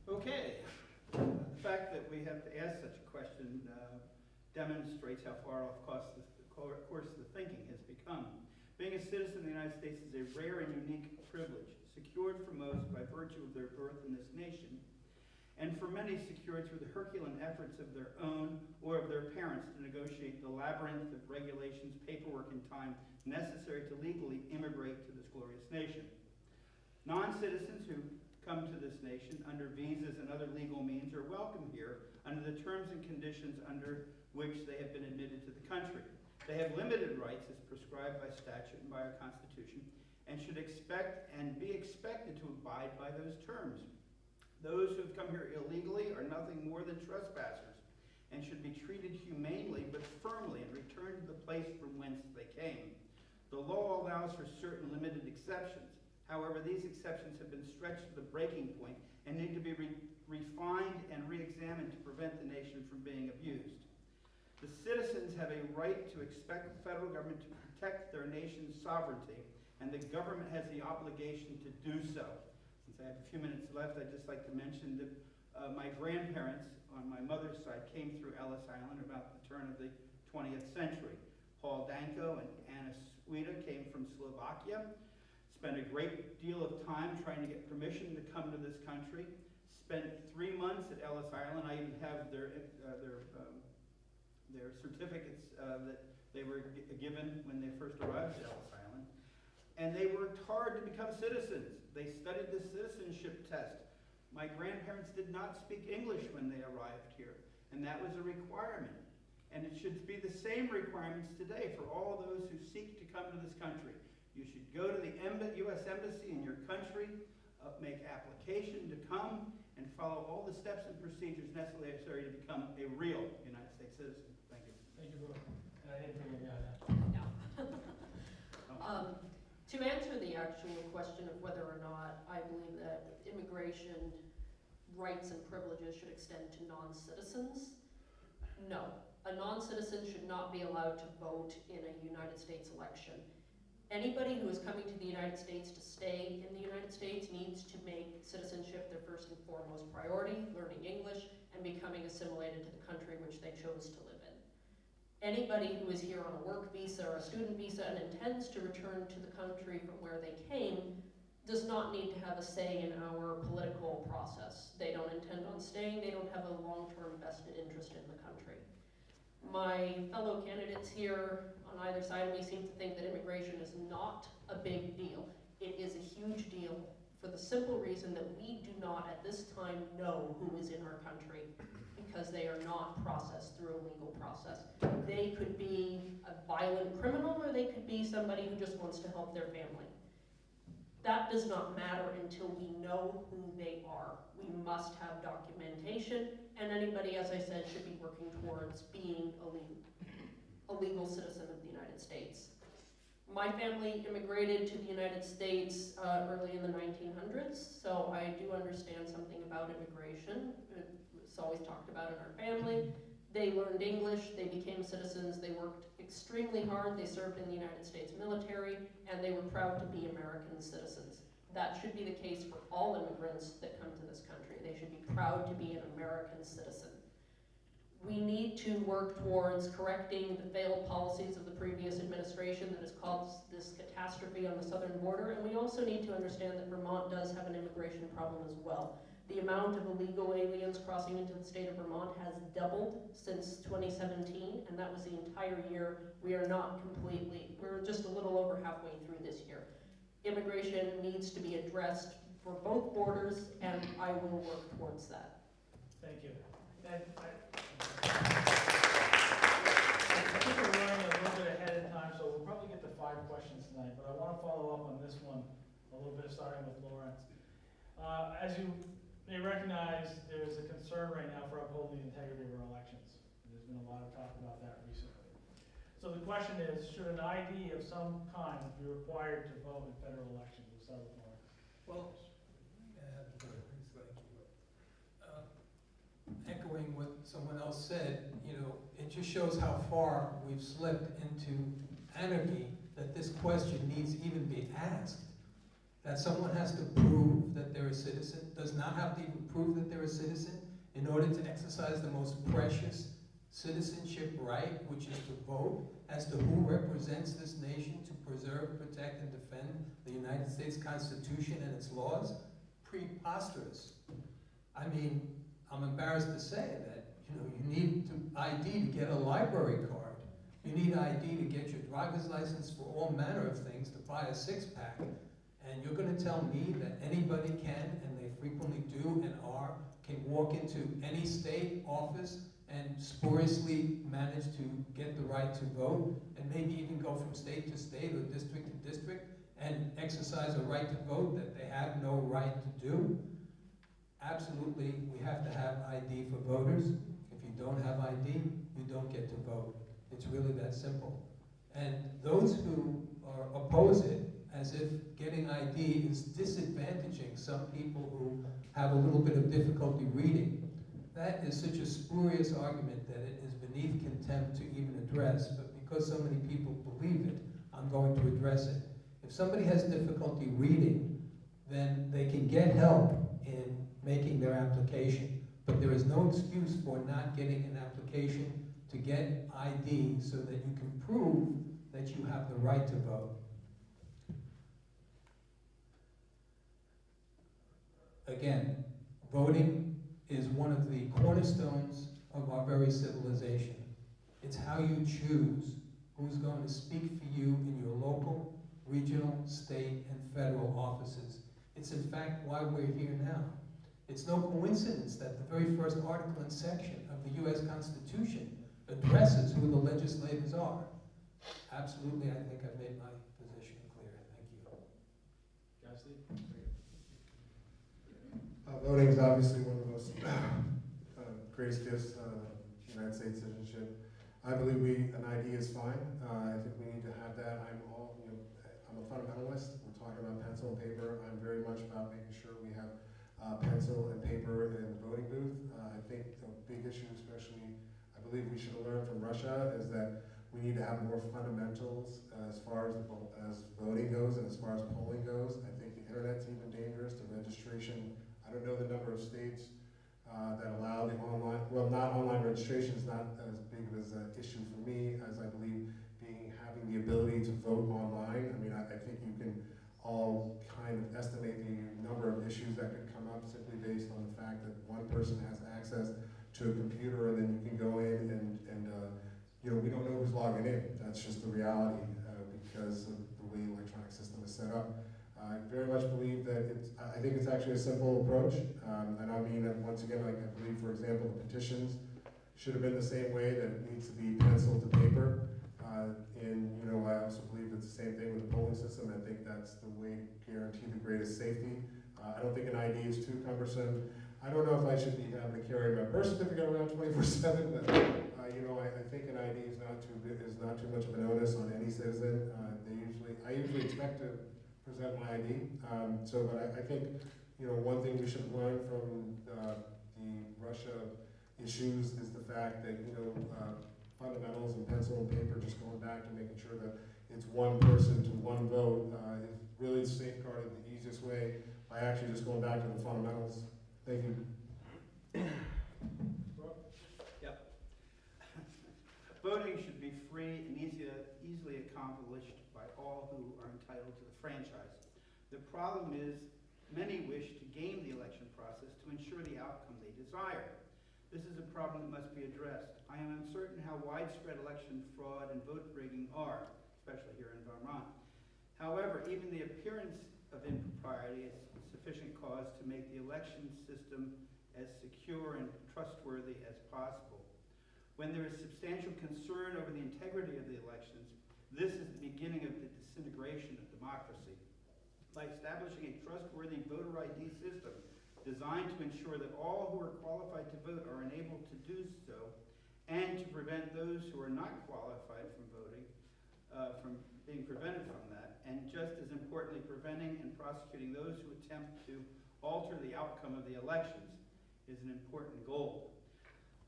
Okay. The fact that we have to ask such a question demonstrates how far off course the thinking has become. Being a citizen of the United States is a rare and unique privilege, secured for most by virtue of their birth in this nation, and for many secured through the Herculean efforts of their own or of their parents to negotiate the labyrinth of regulations, paperwork, and time necessary to legally immigrate to this glorious nation. Non-citizens who come to this nation under visas and other legal means are welcome here under the terms and conditions under which they have been admitted to the country. They have limited rights as prescribed by statute and by our Constitution, and should expect and be expected to abide by those terms. Those who have come here illegally are nothing more than trespassers and should be treated humanely but firmly and returned to the place from whence they came. The law allows for certain limited exceptions. However, these exceptions have been stretched to the breaking point and need to be refined and re-examined to prevent the nation from being abused. The citizens have a right to expect the federal government to protect their nation's sovereignty, and the government has the obligation to do so. Since I have a few minutes left, I'd just like to mention that my grandparents on my mother's side came through Ellis Island about the turn of the 20th century. Paul Danko and Anna Sweda came from Slovakia, spent a great deal of time trying to get permission to come to this country, spent 3 months at Ellis Island. I even have their certificates that they were given when they first arrived at Ellis Island. And they worked hard to become citizens. They studied the citizenship test. My grandparents did not speak English when they arrived here, and that was a requirement. And it should be the same requirements today for all those who seek to come to this country. You should go to the U.S. Embassy in your country, make application to come, and follow all the steps and procedures necessary to become a real United States citizen. Thank you. Thank you, Brooke. And I didn't figure you out that. No. To answer the actual question of whether or not I believe that immigration rights and privileges should extend to non-citizens, no. A non-citizen should not be allowed to vote in a United States election. Anybody who is coming to the United States to stay in the United States needs to make citizenship their first and foremost priority, learning English, and becoming assimilated to the country which they chose to live in. Anybody who is here on a work visa or a student visa and intends to return to the country from where they came does not need to have a say in our political process. They don't intend on staying, they don't have a long-term vested interest in the country. My fellow candidates here on either side of me seem to think that immigration is not a big deal. It is a huge deal for the simple reason that we do not at this time know who is in our country because they are not processed through a legal process. They could be a violent criminal or they could be somebody who just wants to help their family. That does not matter until we know who they are. We must have documentation, and anybody, as I said, should be working towards being a legal citizen of the United States. My family immigrated to the United States early in the 1900s, so I do understand something about immigration. It's always talked about in our family. They learned English, they became citizens, they worked extremely hard, they served in the United States military, and they were proud to be American citizens. That should be the case for all immigrants that come to this country. They should be proud to be an American citizen. We need to work towards correcting the failed policies of the previous administration that has caused this catastrophe on the southern border, and we also need to understand that Vermont does have an immigration problem as well. The amount of illegal aliens crossing into the state of Vermont has doubled since 2017, and that was the entire year. We're just a little over halfway through this year. Immigration needs to be addressed for both borders, and I will work towards that. Thank you. And I think we're running a little bit ahead of time, so we'll probably get to 5 questions tonight, but I want to follow up on this one a little bit, starting with Lawrence. As you may recognize there's a concern right now for upholding the integrity of our elections. There's been a lot of talk about that recently. So the question is, should an ID of some kind be required to vote in federal elections? We'll start with Lawrence. Well, echoing what someone else said, you know, it just shows how far we've slipped into anarchy that this question needs even be asked. That someone has to prove that they're a citizen, does not have to even prove that they're a citizen in order to exercise the most precious citizenship right, which is to vote as to who represents this nation to preserve, protect, and defend the United States Constitution and its laws. Preposterous. I mean, I'm embarrassed to say that, you know, you need ID to get a library card. You need ID to get your driver's license for all manner of things, to buy a six-pack. And you're going to tell me that anybody can, and they frequently do and are, can walk into any state office and spuriously manage to get the right to vote, and maybe even go from state to state or district to district and exercise a right to vote that they have no right to do? Absolutely, we have to have ID for voters. If you don't have ID, you don't get to vote. It's really that simple. And those who oppose it, as if getting ID is disadvantaging some people who have a little bit of difficulty reading, that is such a spurious argument that it is beneath contempt to even address. But because so many people believe it, I'm going to address it. If somebody has difficulty reading, then they can get help in making their application. But there is no excuse for not getting an application to get ID so that you can prove that you have the right to vote. Again, voting is one of the cornerstones of our very civilization. It's how you choose who's going to speak for you in your local, regional, state, and federal offices. It's in fact why we're here now. It's no coincidence that the very first article and section of the U.S. Constitution addresses who the legislators are. Absolutely, I think I've made my position clear. Thank you. Jesse? Voting is obviously one of the most greatest gifts United States citizenship. I believe an ID is fine. I think we need to have that. I'm a fundamentalist. We're talking about pencil and paper. I'm very much about making sure we have pencil and paper in the voting booth. I think the big issue, especially, I believe we should learn from Russia, is that we need to have more fundamentals as far as voting goes and as far as polling goes. I think the internet's even dangerous. The registration, I don't know the number of states that allow the online, well, not online registration is not as big of an issue for me as I believe having the ability to vote online. I mean, I think you can all kind of estimate the number of issues that could come up simply based on the fact that one person has access to a computer and then you can go in and you know, we don't know who's logging in. That's just the reality because of the way the electronic system is set up. I very much believe that I think it's actually a simple approach. And I mean, once again, like I believe, for example, the petitions should have been the same way, that it needs to be pencil to paper. And, you know, I also believe it's the same thing with the polling system. I think that's the way to guarantee the greatest safety. I don't think an ID is too cumbersome. I don't know if I should be having to carry my birth certificate around 24/7, but you know, I think an ID is not too much of an onus on any citizen. I usually expect to present my ID. But I think, you know, one thing we should learn from the Russia issues is the fact that, you know, fundamentals and pencil and paper, just going back to making sure that it's one person to one vote, is really safeguarded the easiest way by actually just going back to the fundamentals. Thank you. Yep. Voting should be free and easily accomplished by all who are entitled to the franchise. The problem is many wish to game the election process to ensure the outcome they desire. This is a problem that must be addressed. I am uncertain how widespread election fraud and vote rigging are, especially here in Vermont. However, even the appearance of impropriety is sufficient cause to make the election system as secure and trustworthy as possible. When there is substantial concern over the integrity of the elections, this is the beginning of the disintegration of democracy. By establishing a trustworthy voter ID system, designed to ensure that all who are qualified to vote are enabled to do so, and to prevent those who are not qualified from voting from being prevented from that, and just as importantly, preventing and prosecuting those who attempt to alter the outcome of the elections is an important goal.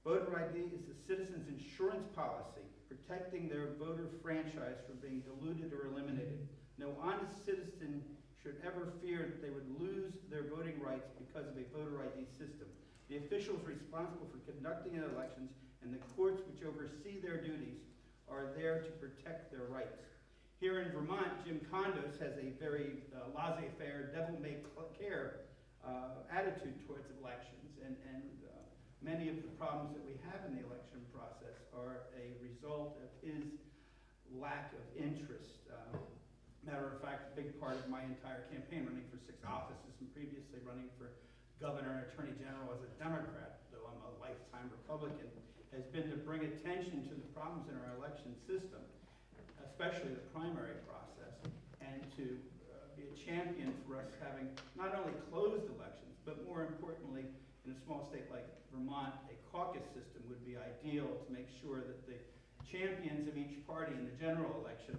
Voter ID is the citizen's insurance policy, protecting their voter franchise from being diluted or eliminated. No honest citizen should ever fear that they would lose their voting rights because of a voter ID system. The officials responsible for conducting elections and the courts which oversee their duties are there to protect their rights. Here in Vermont, Jim Condos has a very laissez-faire, devil-may-care attitude towards elections, and many of the problems that we have in the election process are a result of his lack of interest. Matter of fact, a big part of my entire campaign, running for 6 offices and previously running for governor and attorney general as a Democrat, though I'm a lifetime Republican, has been to bring attention to the problems in our election system, especially the primary process, and to be a champion for us having not only closed elections, but more importantly, in a small state like Vermont, a caucus system would be ideal to make sure that the champions of each party in the general election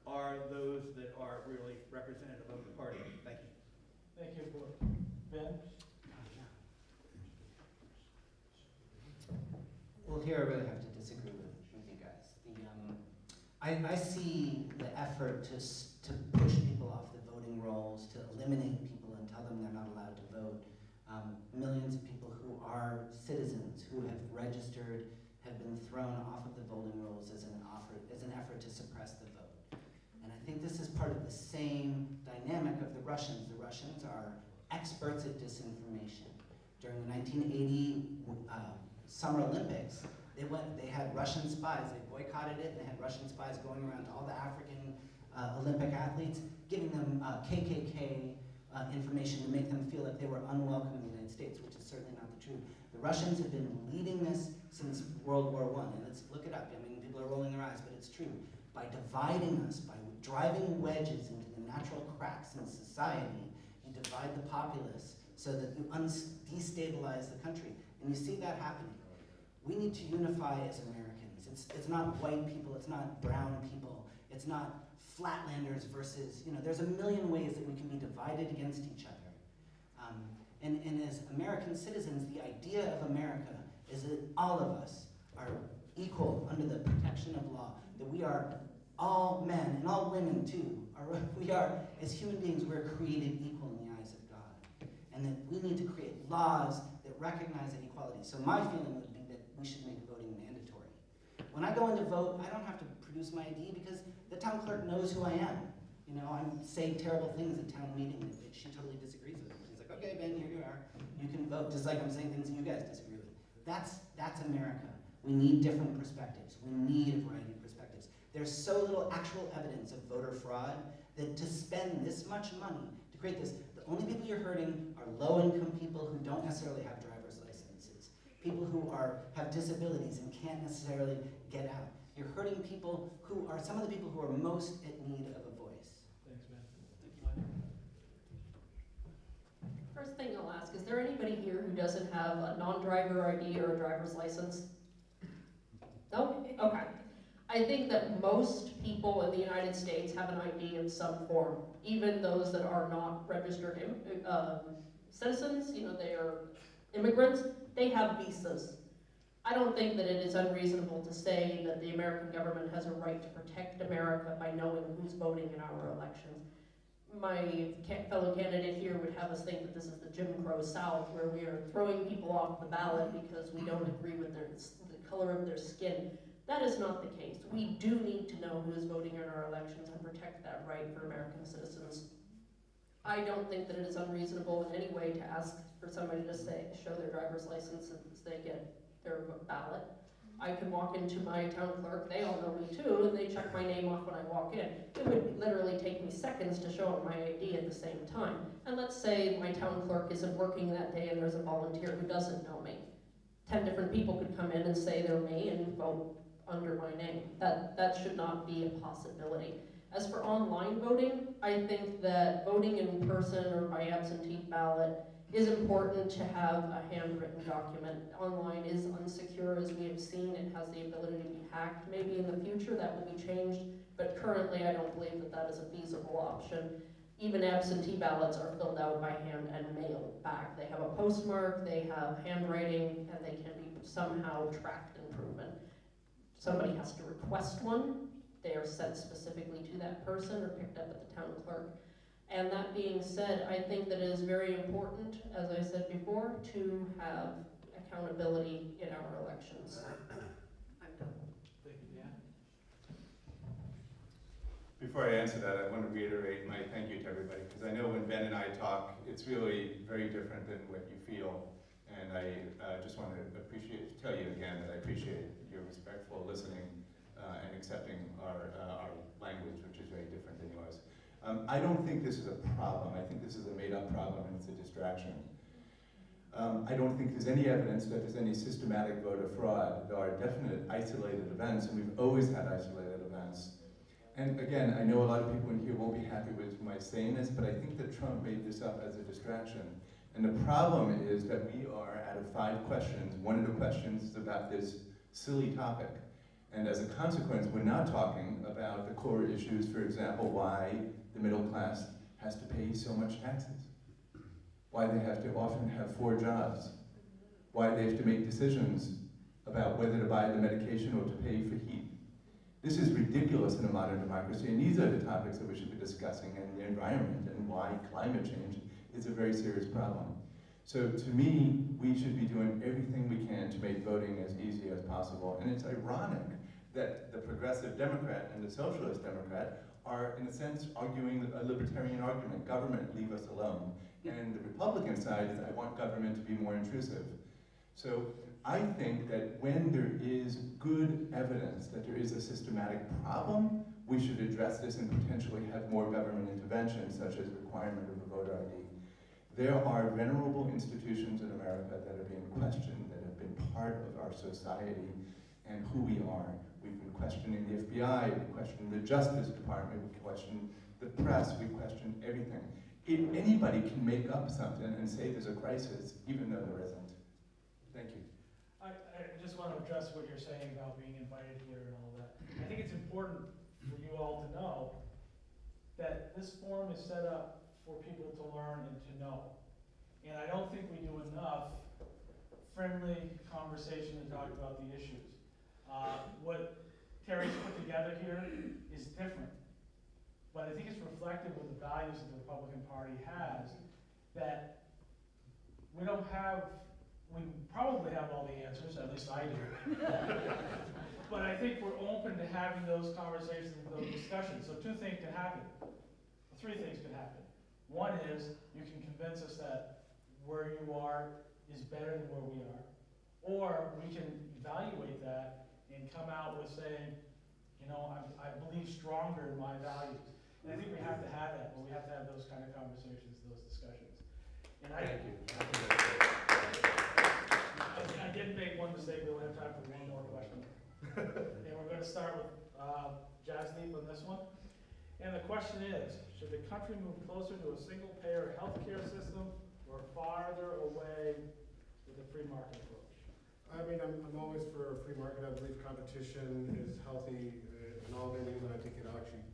are those that are really representative of the party. Thank you. Thank you, Board. Ben? Well, here I really have to disagree with you guys. I see the effort to push people off the voting rolls, to eliminate people and tell them they're not allowed to vote. Millions of people who are citizens, who have registered, have been thrown off of the voting rolls as an effort to suppress the vote. And I think this is part of the same dynamic of the Russians. The Russians are experts at disinformation. During the 1980 Summer Olympics, they had Russian spies. They boycotted it, and they had Russian spies going around to all the African Olympic athletes, giving them KKK information to make them feel like they were unwelcome in the United States, which is certainly not the truth. The Russians have been leading this since World War I, and let's look it up. I mean, people are rolling their eyes, but it's true. By dividing us, by driving wedges into the natural cracks in society, you divide the populace so that you destabilize the country. And you see that happening. We need to unify as Americans. It's not white people, it's not brown people, it's not flatlanders versus, there's a million ways that we can be divided against each other. And as American citizens, the idea of America is that all of us are equal under the protection of law, that we are all men and all women too. We are, as human beings, we're created equal in the eyes of God. And that we need to create laws that recognize that equality. So my feeling would be that we should make voting mandatory. When I go in to vote, I don't have to produce my ID because the town clerk knows who I am. I'm saying terrible things at town meeting that she totally disagrees with. She's like, okay, Ben, here you are. You can vote, just like I'm saying things that you guys disagree with. That's America. We need different perspectives. We need a variety of perspectives. There's so little actual evidence of voter fraud that to spend this much money to create this, the only people you're hurting are low-income people who don't necessarily have driver's licenses, people who have disabilities and can't necessarily get out. You're hurting people who are some of the people who are most at need of a voice. Thanks, Ben. First thing I'll ask, is there anybody here who doesn't have a non-driver ID or a driver's license? No? Okay. I think that most people in the United States have an ID of some form, even those that are not registered citizens, they are immigrants, they have visas. I don't think that it is unreasonable to say that the American government has a right to protect America by knowing who's voting in our elections. My fellow candidate here would have us think that this is the Jim Crow South, where we are throwing people off the ballot because we don't agree with the color of their skin. That is not the case. We do need to know who is voting in our elections and protect that right for American citizens. I don't think that it is unreasonable in any way to ask for somebody to show their driver's license as they get their ballot. I can walk into my town clerk, they all know me too, and they check my name off when I walk in. It would literally take me seconds to show them my ID at the same time. And let's say my town clerk isn't working that day and there's a volunteer who doesn't know me. 10 different people could come in and say they're me and vote under my name. That should not be a possibility. As for online voting, I think that voting in person or by absentee ballot is important to have a handwritten document. Online is unsecure, as we have seen. It has the ability to be hacked. Maybe in the future that will be changed, but currently I don't believe that that is a feasible option. Even absentee ballots are filled out by hand and mailed back. They have a postmark, they have handwriting, and they can be somehow tracked and proven. Somebody has to request one. They are sent specifically to that person or picked up at the town clerk. And that being said, I think that it is very important, as I said before, to have accountability in our elections. I'm done. Thank you, Dan. Before I answer that, I want to reiterate my thank you to everybody, because I know when Ben and I talk, it's really very different than what you feel. And I just want to tell you again that I appreciate your respectful listening and accepting our language, which is very different than yours. I don't think this is a problem. I think this is a made-up problem and it's a distraction. I don't think there's any evidence that there's any systematic voter fraud. There are definite isolated events, and we've always had isolated events. And again, I know a lot of people in here won't be happy with my saying this, but I think that Trump made this up as a distraction. And the problem is that we are, out of 5 questions, one of the questions is about this silly topic. And as a consequence, we're not talking about the core issues, for example, why the middle class has to pay so much taxes, why they have to often have 4 jobs, why they have to make decisions about whether to buy the medication or to pay for heat. This is ridiculous in a modern democracy, and these are the topics that we should be discussing, and the environment and why climate change is a very serious problem. So to me, we should be doing everything we can to make voting as easy as possible. And it's ironic that the progressive Democrat and the socialist Democrat are, in a sense, arguing a libertarian argument. Government, leave us alone. And the Republican side is, I want government to be more intrusive. So I think that when there is good evidence that there is a systematic problem, we should address this and potentially have more government intervention, such as requirement of a voter ID. There are venerable institutions in America that are being questioned, that have been part of our society and who we are. We've been questioning the FBI, we've questioned the Justice Department, we've questioned the press, we've questioned everything. If anybody can make up something and say there's a crisis, even though there isn't. Thank you. I just want to address what you're saying about being invited here and all that. I think it's important for you all to know that this forum is set up for people to learn and to know. And I don't think we do enough friendly conversation to talk about the issues. What Terry's put together here is different, but I think it's reflective of the values that the Republican Party has, that we probably have all the answers, at least I do. But I think we're open to having those conversations and those discussions. So 2 things can happen. 3 things can happen. One is you can convince us that where you are is better than where we are. Or we can evaluate that and come out with saying, you know, I believe stronger in my values. And I think we have to have that, but we have to have those kind of conversations, those discussions. And Thank you. I did make one mistake, but we'll have time for one more question. And we're going to start with Jasdeep on this one. And the question is, should the country move closer to a single-payer healthcare system or farther away with a free market approach? I mean, I'm always for a free market. I believe competition is healthy in all venues, and I think it actually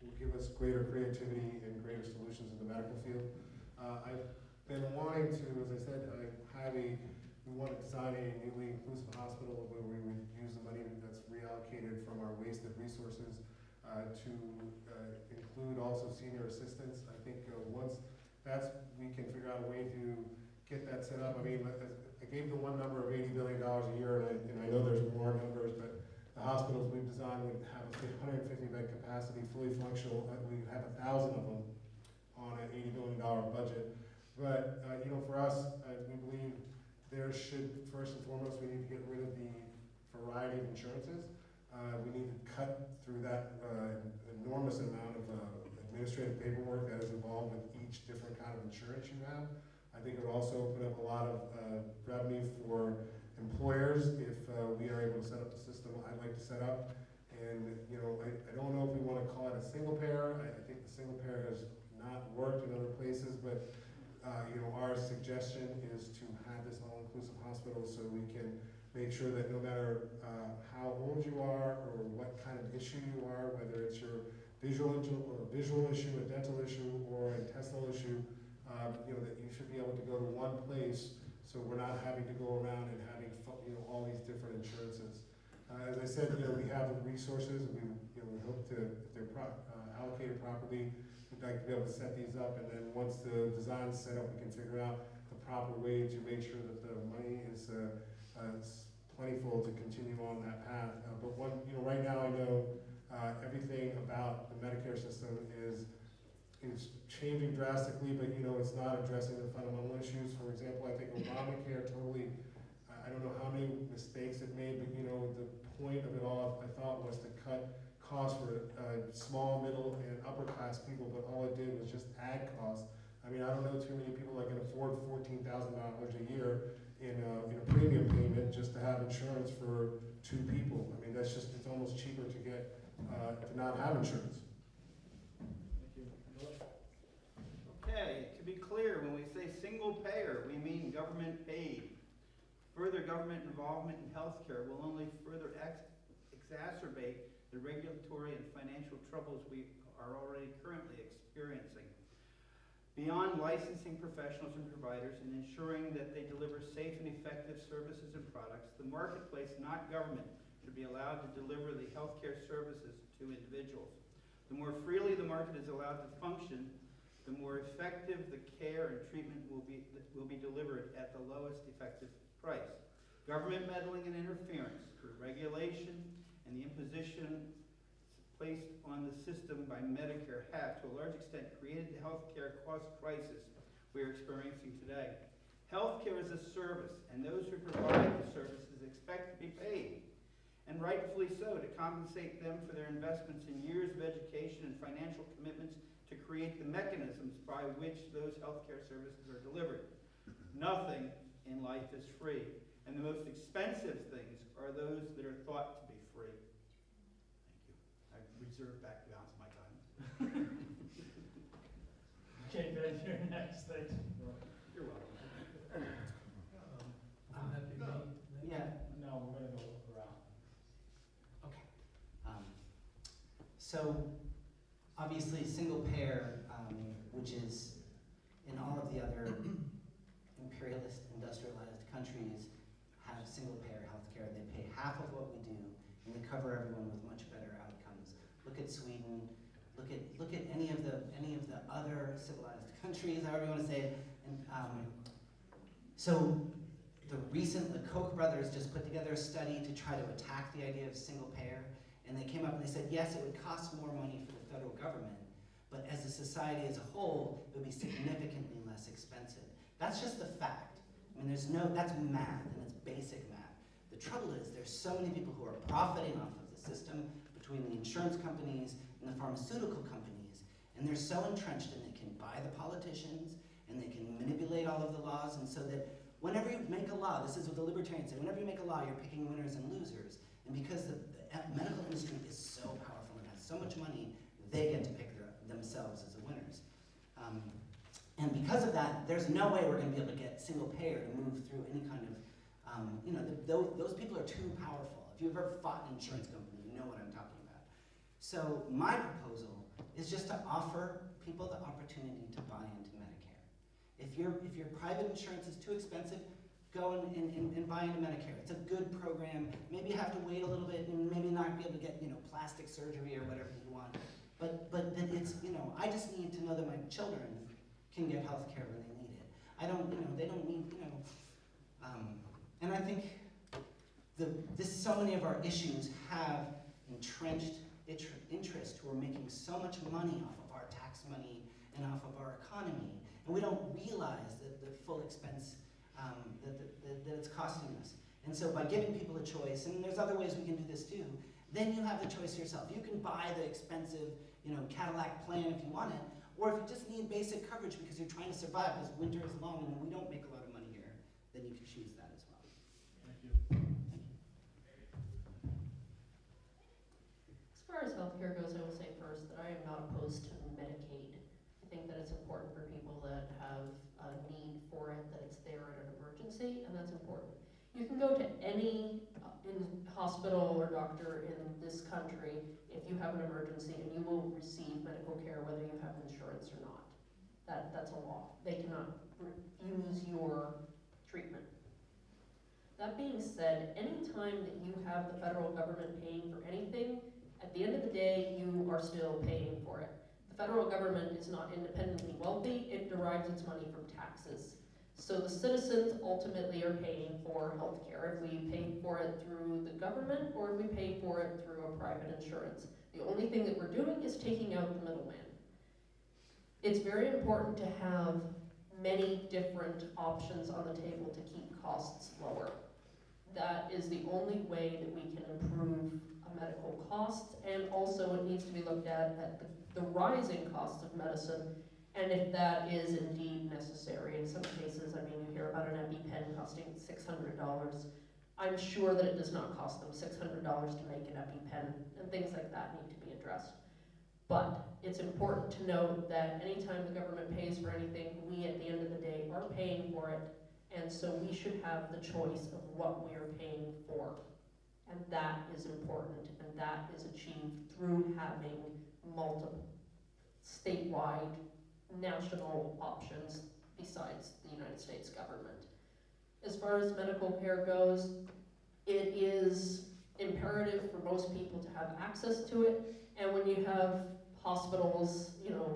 will give us greater creativity and greater solutions in the medical field. I've been wanting to, as I said, we want to design a newly inclusive hospital where we would use the money that's reallocated from our wasted resources to include also senior assistance. I think once we can figure out a way to get that set up. I mean, I gave the one number of $80 billion a year, and I know there's more numbers, but the hospitals we've designed would have a 150-bed capacity, fully functional. We have 1,000 of them on an $80 billion budget. But you know, for us, we believe there should, first and foremost, we need to get rid of the variety of insurances. We need to cut through that enormous amount of administrative paperwork that is involved with each different kind of insurance you have. I think it would also open up a lot of revenue for employers if we are able to set up the system I'd like to set up. And you know, I don't know if we want to call it a single payer. I think the single payer has not worked in other places, but our suggestion is to have this all-inclusive hospital so we can make sure that no matter how old you are or what kind of issue you are, whether it's your visual issue, a dental issue, or an intestinal issue, that you should be able to go to one place so we're not having to go around and having all these different insurances. As I said, we have the resources. We hope to, if they're allocated properly, we'd like to be able to set these up, and then once the design's set up, we can figure out the proper way to make sure that the money is plentiful to continue on that path. But right now I know everything about the Medicare system is changing drastically, but it's not addressing the fundamental issues. For example, I think Obamacare totally, I don't know how many mistakes it made, but the point of it all, I thought, was to cut costs for small, middle, and upper class people, but all it did was just add costs. I mean, I don't know too many people that can afford $14,000 a year in a premium payment just to have insurance for 2 people. I mean, it's almost cheaper to get, to not have insurance. Okay, to be clear, when we say single payer, we mean government paid. Further government involvement in healthcare will only further exacerbate the regulatory and financial troubles we are already currently experiencing. Beyond licensing professionals and providers and ensuring that they deliver safe and effective services and products, the marketplace, not government, should be allowed to deliver the healthcare services to individuals. The more freely the market is allowed to function, the more effective the care and treatment will be delivered at the lowest effective price. Government meddling and interference through regulation and the imposition placed on the system by Medicare have, to a large extent, created the healthcare cost crisis we are experiencing today. Healthcare is a service, and those who provide the services expect to be paid, and rightfully so, to compensate them for their investments in years of education and financial commitments to create the mechanisms by which those healthcare services are delivered. Nothing in life is free, and the most expensive things are those that are thought to be free. Thank you. I reserve back the balance of my time. Okay, Ben, you're next. Thanks. You're welcome. I'm happy to be. Yeah. No, we're gonna go around. Okay. So, obviously, single payer, which is in all of the other imperialist, industrialized countries, have single payer healthcare. They pay half of what we do, and they cover everyone with much better outcomes. Look at Sweden. Look at any of the other civilized countries, however you want to say it. And so the Koch brothers just put together a study to try to attack the idea of single payer, and they came up and they said, yes, it would cost more money for the federal government, but as a society as a whole, it would be significantly less expensive. That's just the fact. I mean, that's math, and it's basic math. The trouble is there's so many people who are profiting off of the system between the insurance companies and the pharmaceutical companies, and they're so entrenched and they can buy the politicians and they can manipulate all of the laws, and so that whenever you make a law, this is what the libertarians say, whenever you make a law, you're picking winners and losers. And because the medical industry is so powerful and has so much money, they get to pick themselves as the winners. And because of that, there's no way we're going to be able to get single payer to move through any kind of, those people are too powerful. If you've ever fought an insurance company, you know what I'm talking about. So my proposal is just to offer people the opportunity to buy into Medicare. If your private insurance is too expensive, go and buy into Medicare. It's a good program. Maybe you have to wait a little bit and maybe not be able to get plastic surgery or whatever you want. But then it's I just need to know that my children can get health care when they need it. They don't need and I think so many of our issues have entrenched interest who are making so much money off of our tax money and off of our economy, and we don't realize that the full expense that it's costing us. And so by giving people a choice, and there's other ways we can do this too, then you have the choice yourself. You can buy the expensive Cadillac plan if you want it, or if you just need basic coverage because you're trying to survive because winter is long and we don't make a lot of money here, then you can choose that as well. Thank you. As far as healthcare goes, I will say first that I am not opposed to Medicaid. I think that it's important for people that have can go to any hospital or doctor in this country if you have an emergency, and you will receive medical care whether you have insurance or not. That's a law. They cannot refuse your treatment. That being said, any time that you have the federal government paying for anything, at the end of the day, you are still paying for it. The federal government is not independently wealthy. It derives its money from taxes. So the citizens ultimately are paying for health care, if we pay for it through the government or if we pay for it through a private insurance. The only thing that we're doing is taking out the middleman. It's very important to have many different options on the table to keep costs lower. That is the only way that we can improve medical costs, and also it needs to be looked at the rising costs of medicine, and if that is indeed necessary. In some cases, I mean, you hear about an EpiPen costing $600. I'm sure that it does not cost them $600 to make an EpiPen, and things like that need to be addressed. But it's important to note that anytime the government pays for anything, we at the end of the day are paying for it, and so we should have the choice of what we are paying for. And that is important, and that is achieved through having multiple statewide, national options besides the United States government. As far as medical care goes, it is imperative for most people to have access to it, and when you have hospitals,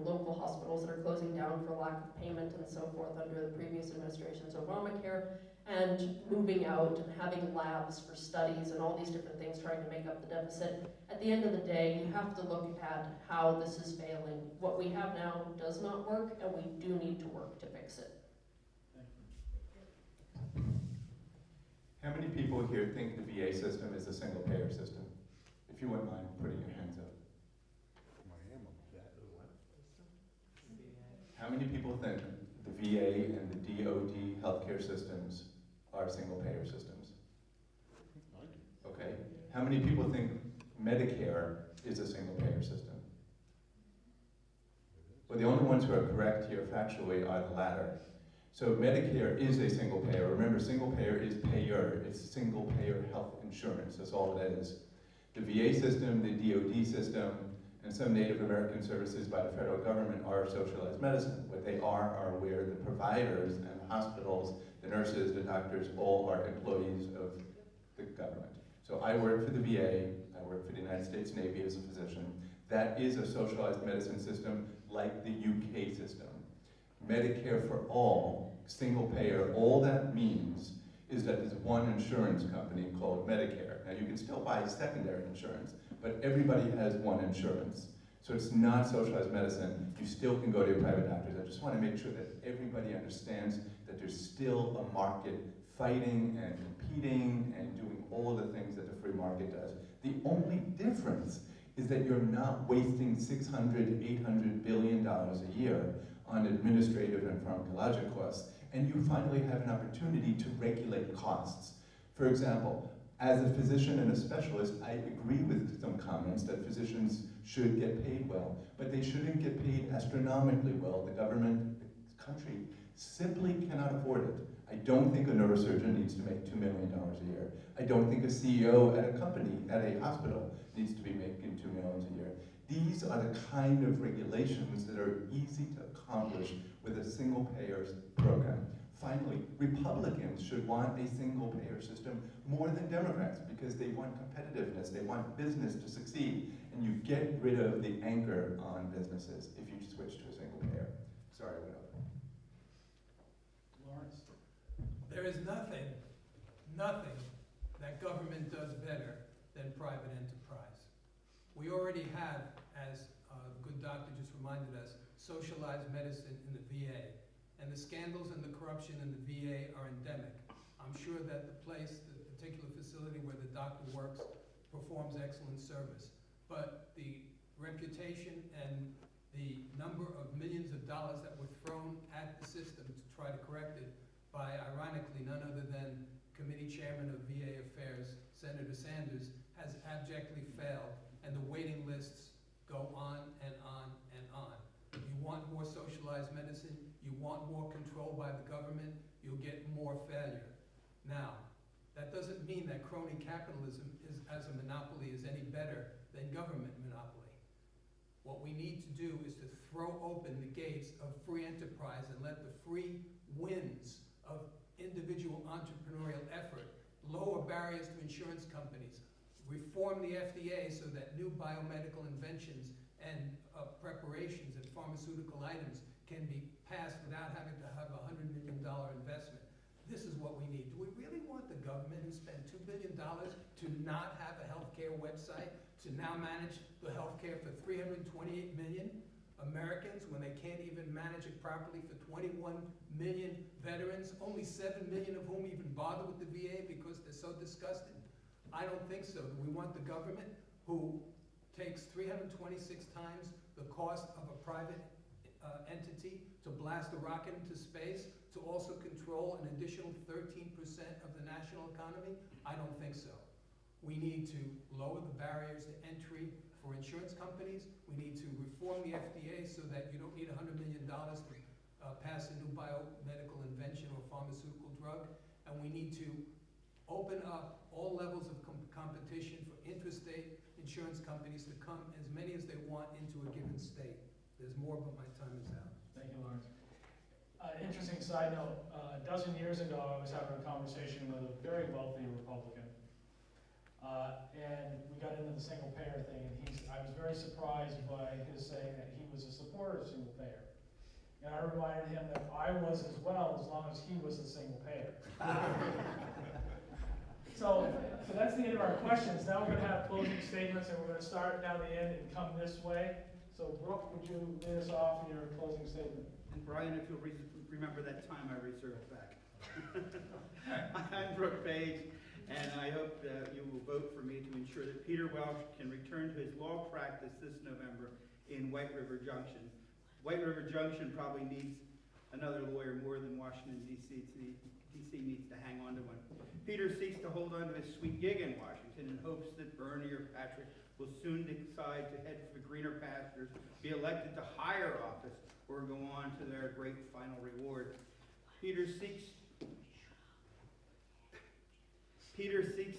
local hospitals that are closing down for lack of payment and so forth under the previous administration's Obamacare, and moving out and having labs for studies and all these different things trying to make up the deficit. At the end of the day, you have to look at how this is failing. What we have now does not work, and we do need to work to fix it. How many people here think the VA system is a single payer system? If you wouldn't mind putting your hands up. How many people think the VA and the DoD healthcare systems are single payer systems? Okay. How many people think Medicare is a single payer system? Well, the only ones who are correct here factually are the latter. So Medicare is a single payer. Remember, single payer is payer. It's single payer health insurance. That's all it is. The VA system, the DoD system, and some Native American services by the federal government are socialized medicine. What they are where the providers and the hospitals, the nurses, the doctors, all are employees of the government. So I work for the VA, I work for the United States Navy as a physician. That is a socialized medicine system like the UK system. Medicare for all, single payer, all that means is that there's one insurance company called Medicare. Now you can still buy secondary insurance, but everybody has one insurance. So it's not socialized medicine. You still can go to your private doctors. I just want to make sure that everybody understands that there's still a market fighting and competing and doing all the things that the free market does. The only difference is that you're not wasting $600, $800 billion a year on administrative and pharmacologic costs, and you finally have an opportunity to regulate costs. For example, as a physician and a specialist, I agree with some comments that physicians should get paid well, but they shouldn't get paid astronomically well. The government, the country, simply cannot afford it. I don't think a neurosurgeon needs to make $2 million a year. I don't think a CEO at a company, at a hospital, needs to be making $2 million a year. These are the kind of regulations that are easy to accomplish with a single payer program. Finally, Republicans should want a single payer system more than Democrats because they want competitiveness, they want business to succeed, and you get rid of the anchor on businesses if you switch to a single payer. Sorry, what else? Lawrence? There is nothing that government does better than private enterprise. We already have, as the good doctor just reminded us, socialized medicine in the VA. And the scandals and the corruption in the VA are endemic. I'm sure that the particular facility where the doctor works performs excellent service. But the reputation and the number of millions of dollars that were thrown at the system to try to correct it by, ironically, none other than Committee Chairman of VA Affairs, Senator Sanders, has abjectly failed, and the waiting lists go on and on and on. You want more socialized medicine, you want more control by the government, you'll get more failure. Now, That doesn't mean that crony capitalism is, as a monopoly, is any better than government monopoly. What we need to do is to throw open the gates of free enterprise and let the free winds of individual entrepreneurial effort lower barriers to insurance companies, reform the FDA so that new biomedical inventions and preparations and pharmaceutical items can be passed without having to have a $100 million investment. This is what we need. Do we really want the government who spent $2 billion to not have a healthcare website, to now manage the healthcare for 328 million Americans when they can't even manage it properly for 21 million veterans, only 7 million of whom even bother with the VA because they're so disgusted? I don't think so. Do we want the government who takes 326 times the cost of a private entity to blast a rocket into space to also control an additional 13% of the national economy? I don't think so. We need to lower the barriers to entry for insurance companies. We need to reform the FDA so that you don't need $100 million to pass a new biomedical invention or pharmaceutical drug. And we need to open up all levels of competition for interstate insurance companies to come, as many as they want, into a given state. There's more, but my time is out. Thank you, Lawrence. Interesting side note, a dozen years ago, I was having a conversation with a very wealthy Republican. And we got into the single payer thing, and I was very surprised by his saying that he was a supporter of single payer. And I reminded him that I was as well, as long as he was a single payer. So that's the end of our questions. Now we're going to have closing statements, and we're going to start down the end and come this way. So Brooke, would you lead us off in your closing statement? And Brian, if you'll remember that time I reserved back. I'm Brooke Page, and I hope that you will vote for me to ensure that Peter Welch can return to his law practice this November in White River Junction. White River Junction probably needs another lawyer more than Washington, D.C. D.C. needs to hang on to one. Peter seeks to hold on to his sweet gig in Washington in hopes that Bernie or Patrick will soon decide to head for greener pastures, be elected to higher office, or go on to their great final reward. Peter seeks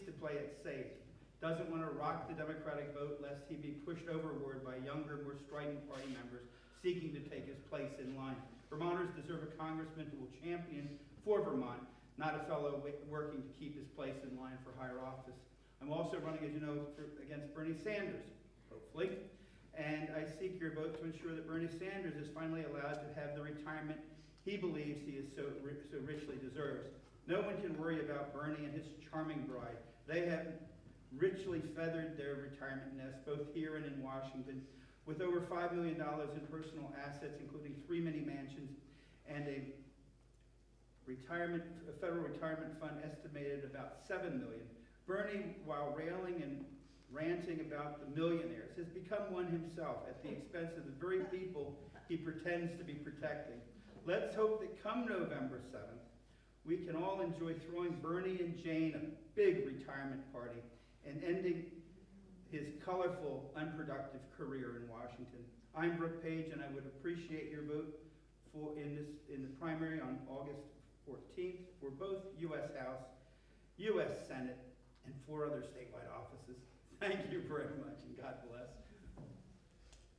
to play it safe, doesn't want to rock the Democratic vote lest he be pushed overboard by younger, more strident party members seeking to take his place in line. Vermonters deserve a congressman who will champion for Vermont, not a fellow working to keep his place in line for higher office. I'm also running, as you know, against Bernie Sanders, hopefully, and I seek your vote to ensure that Bernie Sanders is finally allowed to have the retirement he believes he is so richly deserves. No one can worry about Bernie and his charming bride. They have richly feathered their retirement nest, both here and in Washington, with over $5 million in personal assets, including 3 mini mansions, and a federal retirement fund estimated about $7 million. Bernie, while railing and ranting about the millionaires, has become one himself at the expense of the very people he pretends to be protecting. Let's hope that come November 7th, we can all enjoy throwing Bernie and Jane a big retirement party and ending his colorful, unproductive career in Washington. I'm Brooke Page, and I would appreciate your vote in the primary on August 14th for both U.S. House, U.S. Senate, and 4 other statewide offices. Thank you very much, and God bless.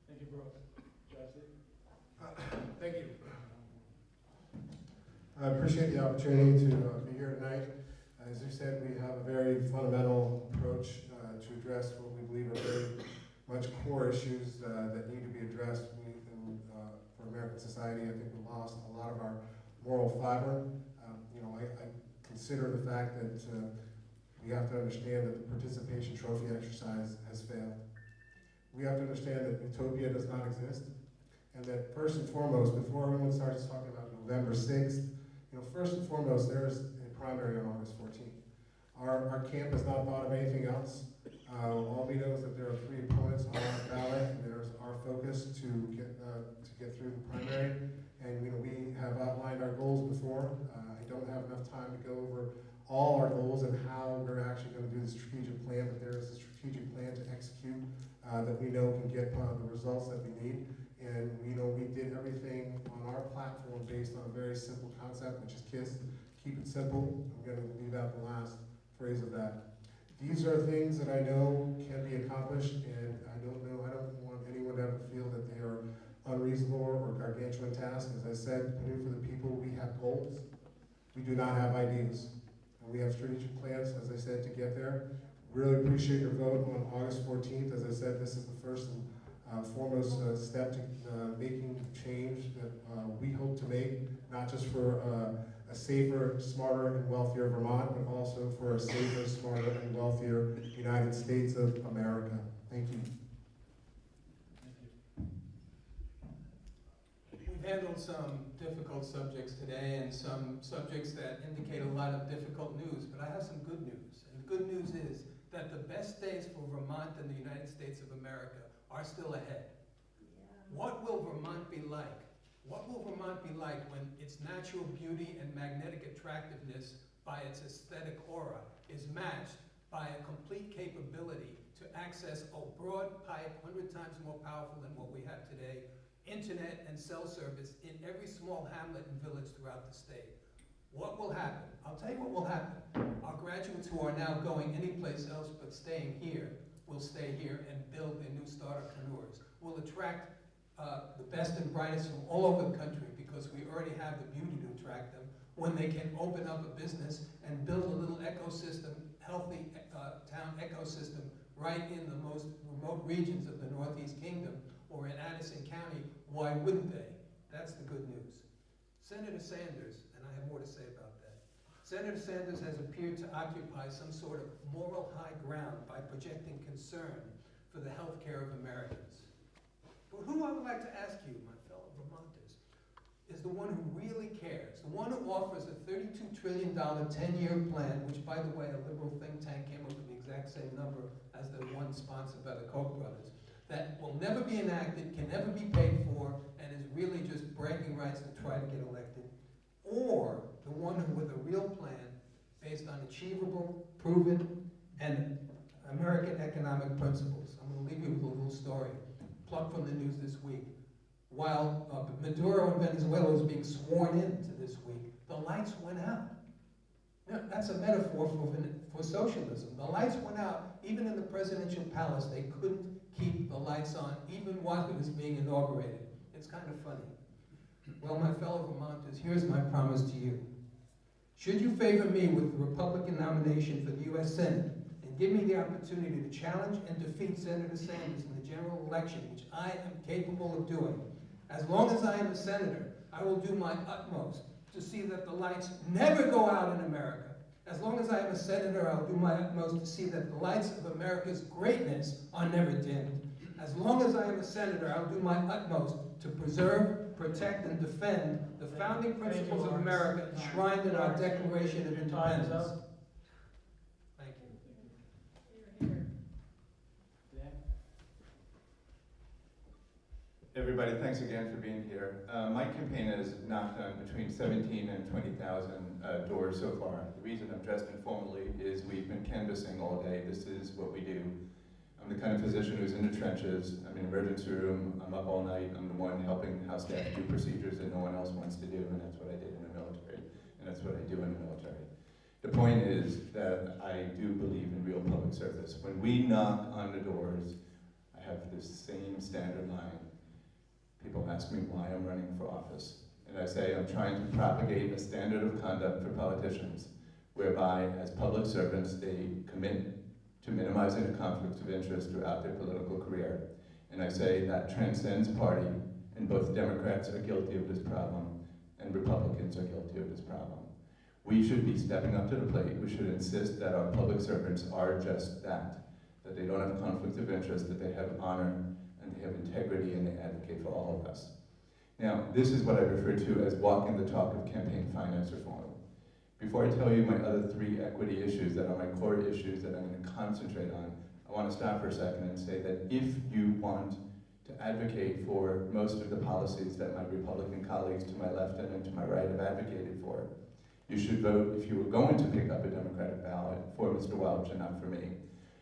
Thank you, Brooke. Jesse? Thank you. I appreciate the opportunity to be here tonight. As you said, we have a very fundamental approach to address what we believe are very much core issues that need to be addressed for American society. I think we lost a lot of our moral fiber. I consider the fact that we have to understand that the participation trophy exercise has failed. We have to understand that utopia does not exist, and that first and foremost, before everyone starts talking about November 6th, first and foremost, there is a primary on August 14th. Our camp has not thought of anything else. All we know is that there are 3 opponents on our ballot, and there's our focus to get through the primary. And we have outlined our goals before. I don't have enough time to go over all our goals and how we're actually going to do the strategic plan, but there is a strategic plan to execute that we know can get the results that we need. And we did everything on our platform based on a very simple concept, which is KISS, keep it simple. I'm going to leave out the last phrase of that. These are things that I know can be accomplished, and I don't want anyone to ever feel that they are unreasonable or gargantuan tasks. As I said, put in for the people, we have goals. We do not have ideas. And we have strategic plans, as I said, to get there. Really appreciate your vote on August 14th. As I said, this is the first and foremost step to making change that we hope to make, not just for a safer, smarter, and wealthier Vermont, but also for a safer, smarter, and wealthier United States of America. Thank you. We've handled some difficult subjects today and some subjects that indicate a lot of difficult news, but I have some good news. And the good news is that the best days for Vermont and the United States of America are still ahead. What will Vermont be like? What will Vermont be like when its natural beauty and magnetic attractiveness by its aesthetic aura is matched by a complete capability to access a broad pipe, 100 times more powerful than what we have today, internet and cell service in every small hamlet and village throughout the state? What will happen? I'll tell you what will happen. Our graduates who are now going anyplace else but staying here will stay here and build their new startup-preneurs. We'll attract the best and brightest from all over the country because we already have the beauty to attract them when they can open up a business and build a little ecosystem, healthy town ecosystem right in the most remote regions of the Northeast Kingdom or in Addison County. Why wouldn't they? That's the good news. Senator Sanders, and I have more to say about that, Senator Sanders has appeared to occupy some sort of moral high ground by projecting concern for the health care of Americans. But who I would like to ask you, my fellow Vermonters, is the one who really cares, the one who offers a $32 trillion 10-year plan, which, by the way, a liberal think tank came up with the exact same number as the one sponsored by the Koch brothers, that will never be enacted, can never be paid for, and is really just bragging rights to try to get elected, or the one who with a real plan based on achievable, proven, and American economic principles. I'm going to leave you with a little story plucked from the news this week. While Maduro in Venezuela was being sworn into this week, the lights went out. Now, that's a metaphor for socialism. The lights went out, even in the presidential palace. They couldn't keep the lights on, even while it was being inaugurated. It's kind of funny. Well, my fellow Vermonters, here's my promise to you. Should you favor me with the Republican nomination for the U.S. Senate and give me the opportunity to challenge and defeat Senator Sanders in the general election, which I am capable of doing, as long as I am a senator, I will do my utmost to see that the lights never go out in America. As long as I am a senator, I'll do my utmost to see that the lights of America's greatness are never dimmed. As long as I am a senator, I'll do my utmost to preserve, protect, and defend the founding principles of America enshrined in our Declaration of Independence. Thank you. Everybody, thanks again for being here. My campaign has knocked on between 17 and 20,000 doors so far. The reason I'm dressed informally is we've been canvassing all day. This is what we do. I'm the kind of physician who's in the trenches. I'm in the emergency room. I'm up all night. I'm the one helping house staff do procedures that no one else wants to do, and that's what I did in the military, and that's what I do in the military. The point is that I do believe in real public service. When we knock on the doors, I have this same standard line. People ask me why I'm running for office. And I say I'm trying to propagate a standard of conduct for politicians, whereby as public servants they commit to minimizing the conflicts of interest throughout their political career. And I say that transcends party, and both Democrats are guilty of this problem, and Republicans are guilty of this problem. We should be stepping up to the plate. We should insist that our public servants are just that they don't have conflicts of interest, that they have honor, and they have integrity, and they advocate for all of us. Now, this is what I refer to as walking the talk of campaign finance reform. Before I tell you my other three equity issues that are my core issues that I'm going to concentrate on, I want to stop for a second and say that if you want to advocate for most of the policies that my Republican colleagues to my left and to my right have advocated for, you should vote, if you were going to pick up a Democratic ballot, for Mr. Welch and not for me.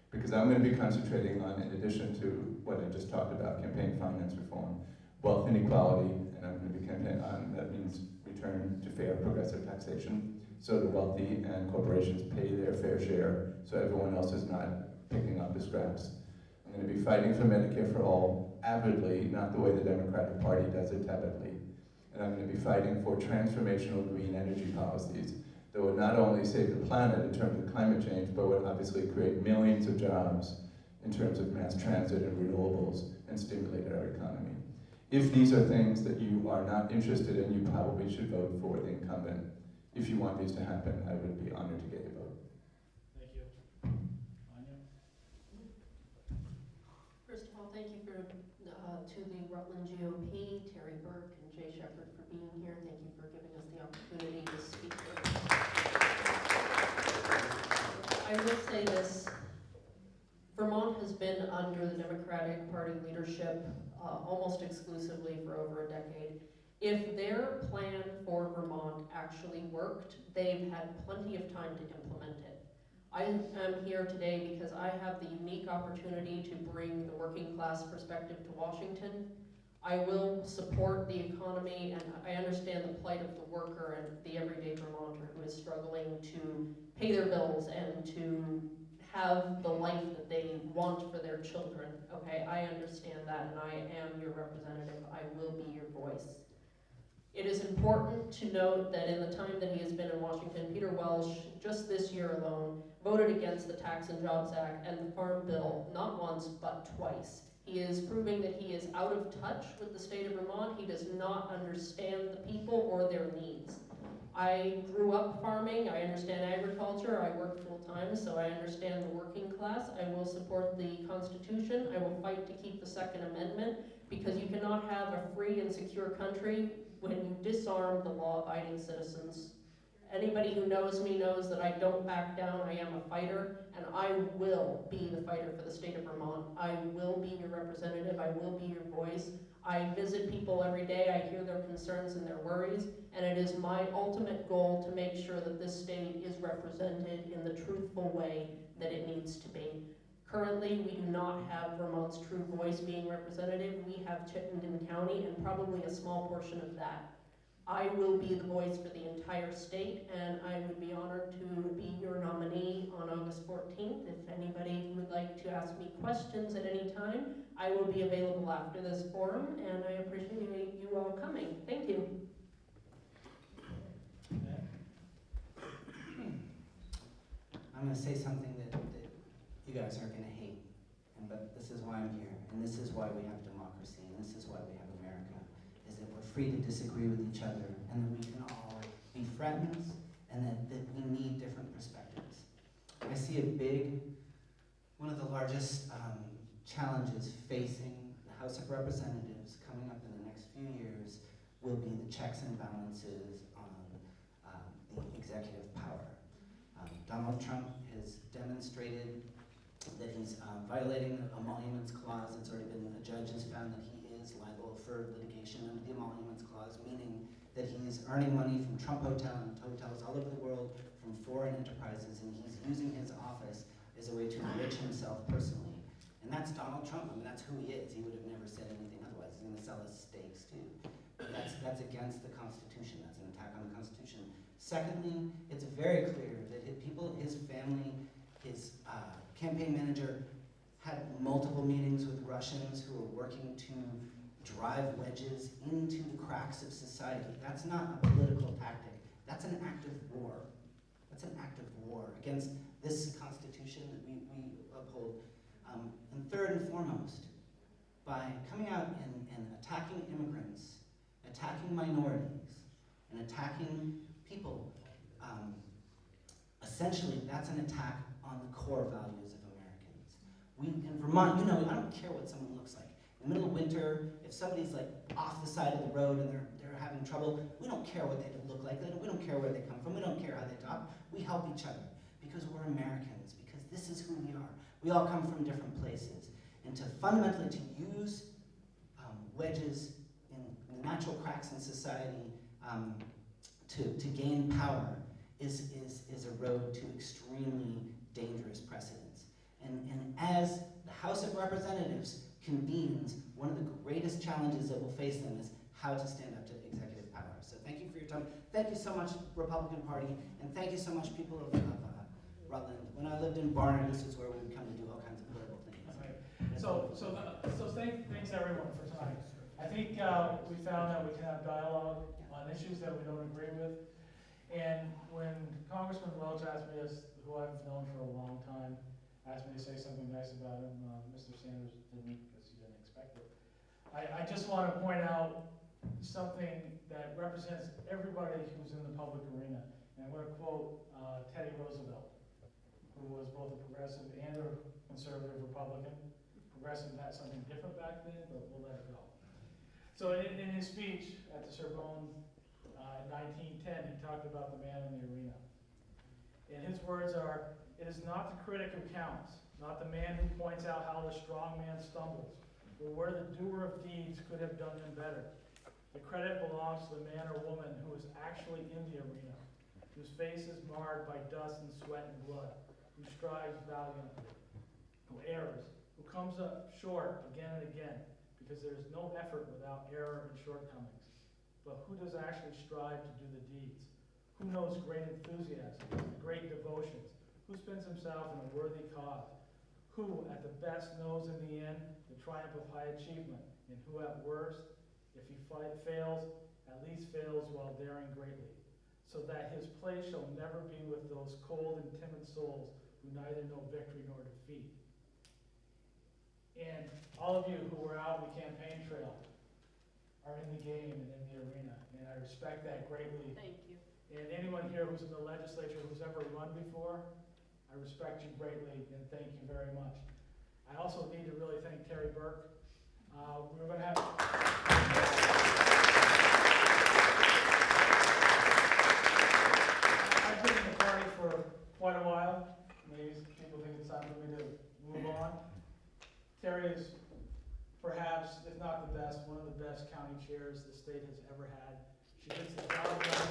Because I'm going to be concentrating on, in addition to what I just talked about, campaign finance reform, wealth inequality, and I'm going to be campaigning on, that means return to fair progressive taxation, so the wealthy and corporations pay their fair share, so everyone else is not picking up the scraps. I'm going to be fighting for Medicare for all, avidly, not the way the Democratic Party does it tepidly. And I'm going to be fighting for transformational green energy policies that would not only save the planet in terms of climate change, but would obviously create millions of jobs in terms of mass transit and renewables and stimulate our economy. If these are things that you are not interested in, you probably should vote for the incumbent. If you want these to happen, I would be honored to get your vote. Thank you. Anya? First of all, thank you to the Rutland GOP, Terry Burke and Jay Shepard for being here. Thank you for giving us the opportunity to speak. I will say this, Vermont has been under the Democratic Party leadership almost exclusively for over a decade. If their plan for Vermont actually worked, they've had plenty of time to implement it. I am here today because I have the unique opportunity to bring the working class perspective to Washington. I will support the economy, and I understand the plight of the worker and the everyday Vermonter who is struggling to pay their bills and to have the life that they want for their children. Okay, I understand that, and I am your representative. I will be your voice. It is important to note that in the time that he has been in Washington, Peter Welsh, just this year alone, voted against the Tax and Jobs Act and the Farm Bill, not once, but twice. He is proving that he is out of touch with the state of Vermont. He does not understand the people or their needs. I grew up farming, I understand agriculture, I work full-time, so I understand the working class. I will support the Constitution. I will fight to keep the Second Amendment, because you cannot have a free and secure country when you disarm the law-abiding citizens. Anybody who knows me knows that I don't back down. I am a fighter, and I will be the fighter for the state of Vermont. I will be your representative. I will be your voice. I visit people every day. I hear their concerns and their worries, and it is my ultimate goal to make sure that this state is represented in the truthful way that it needs to be. Currently, we do not have Vermont's true voice being representative. We have Chittenden County and probably a small portion of that. I will be the voice for the entire state, and I would be honored to be your nominee on August 14th. If anybody would like to ask me questions at any time, I will be available after this forum, and I appreciate you all coming. Thank you. I'm going to say something that you guys are going to hate, but this is why I'm here, and this is why we have democracy, and this is why we have America, is that we're free to disagree with each other, and that we can all be friends, and that we need different perspectives. I see one of the largest challenges facing the House of Representatives coming up in the next few years will be the checks and balances on the executive power. Donald Trump has demonstrated that he's violating the emoluments clause. It's already been, the judge has found that he is liable for litigation under the emoluments clause, meaning that he's earning money from Trump Hotel and hotels all over the world from foreign enterprises, and he's using his office as a way to enrich himself personally. And that's Donald Trump. I mean, that's who he is. He would have never said anything otherwise. He's going to sell his stakes too. But that's against the Constitution. That's an attack on the Constitution. Secondly, it's very clear that his family, his campaign manager had multiple meetings with Russians who were working to drive wedges into the cracks of society. That's not a political tactic. That's an act of war. That's an act of war against this Constitution that we uphold. And third and foremost, by coming out and attacking immigrants, attacking minorities, and attacking people, essentially that's an attack on the core values of Americans. In Vermont, I don't care what someone looks like. In the middle of winter, if somebody's like off the side of the road and they're having trouble, we don't care what they look like. We don't care where they come from. We don't care how they talk. We help each other because we're Americans, because this is who we are. We all come from different places. And fundamentally to use wedges in the natural cracks in society to gain power is a road to extremely dangerous precedents. And as the House of Representatives convenes, one of the greatest challenges that will face them is how to stand up to executive power. So thank you for your time. thank you so much, Republican Party, and thank you so much, people of Rutland. When I lived in Barnard, this is where we would come to do all kinds of political things. Okay. So thanks everyone for tonight. I think we found that we can have dialogue on issues that we don't agree with. And when Congressman Welch asked me, who I've known for a long time, asked me to say something nice about him, Mr. Sanders didn't, because he didn't expect it. I just want to point out something that represents everybody who's in the public arena. And I'm going to quote Teddy Roosevelt, who was both a progressive and a conservative Republican. Progressive had something different back then, but we'll let it go. So in his speech at the Sorbonne in 1910, he talked about the man in the arena. And his words are, "It is not the critic who counts, not the man who points out how the strong man stumbles, or where the doer of deeds could have done them better. The credit belongs to the man or woman who is actually in the arena, whose face is marred by dust and sweat and blood, who strives valiantly, who errs, who comes up short again and again, because there is no effort without error and shortcomings. But who does actually strive to do the deeds? Who knows great enthusiasm, great devotions? Who spends himself in a worthy cause? Who, at the best, knows in the end the triumph of high achievement, and who at worst, if he fails, at least fails while daring greatly, so that his place shall never be with those cold and timid souls who neither know victory nor defeat." And all of you who were out on the campaign trail are in the game and in the arena, and I respect that greatly. Thank you. And anyone here who's in the legislature who's ever run before, I respect you greatly and thank you very much. I also need to really thank Terry Burke. We're going to have... I've been in the party for quite a while. Maybe people think it's time for me to move on. Terry is perhaps, if not the best, one of the best county chairs the state has ever had. She gets the job done.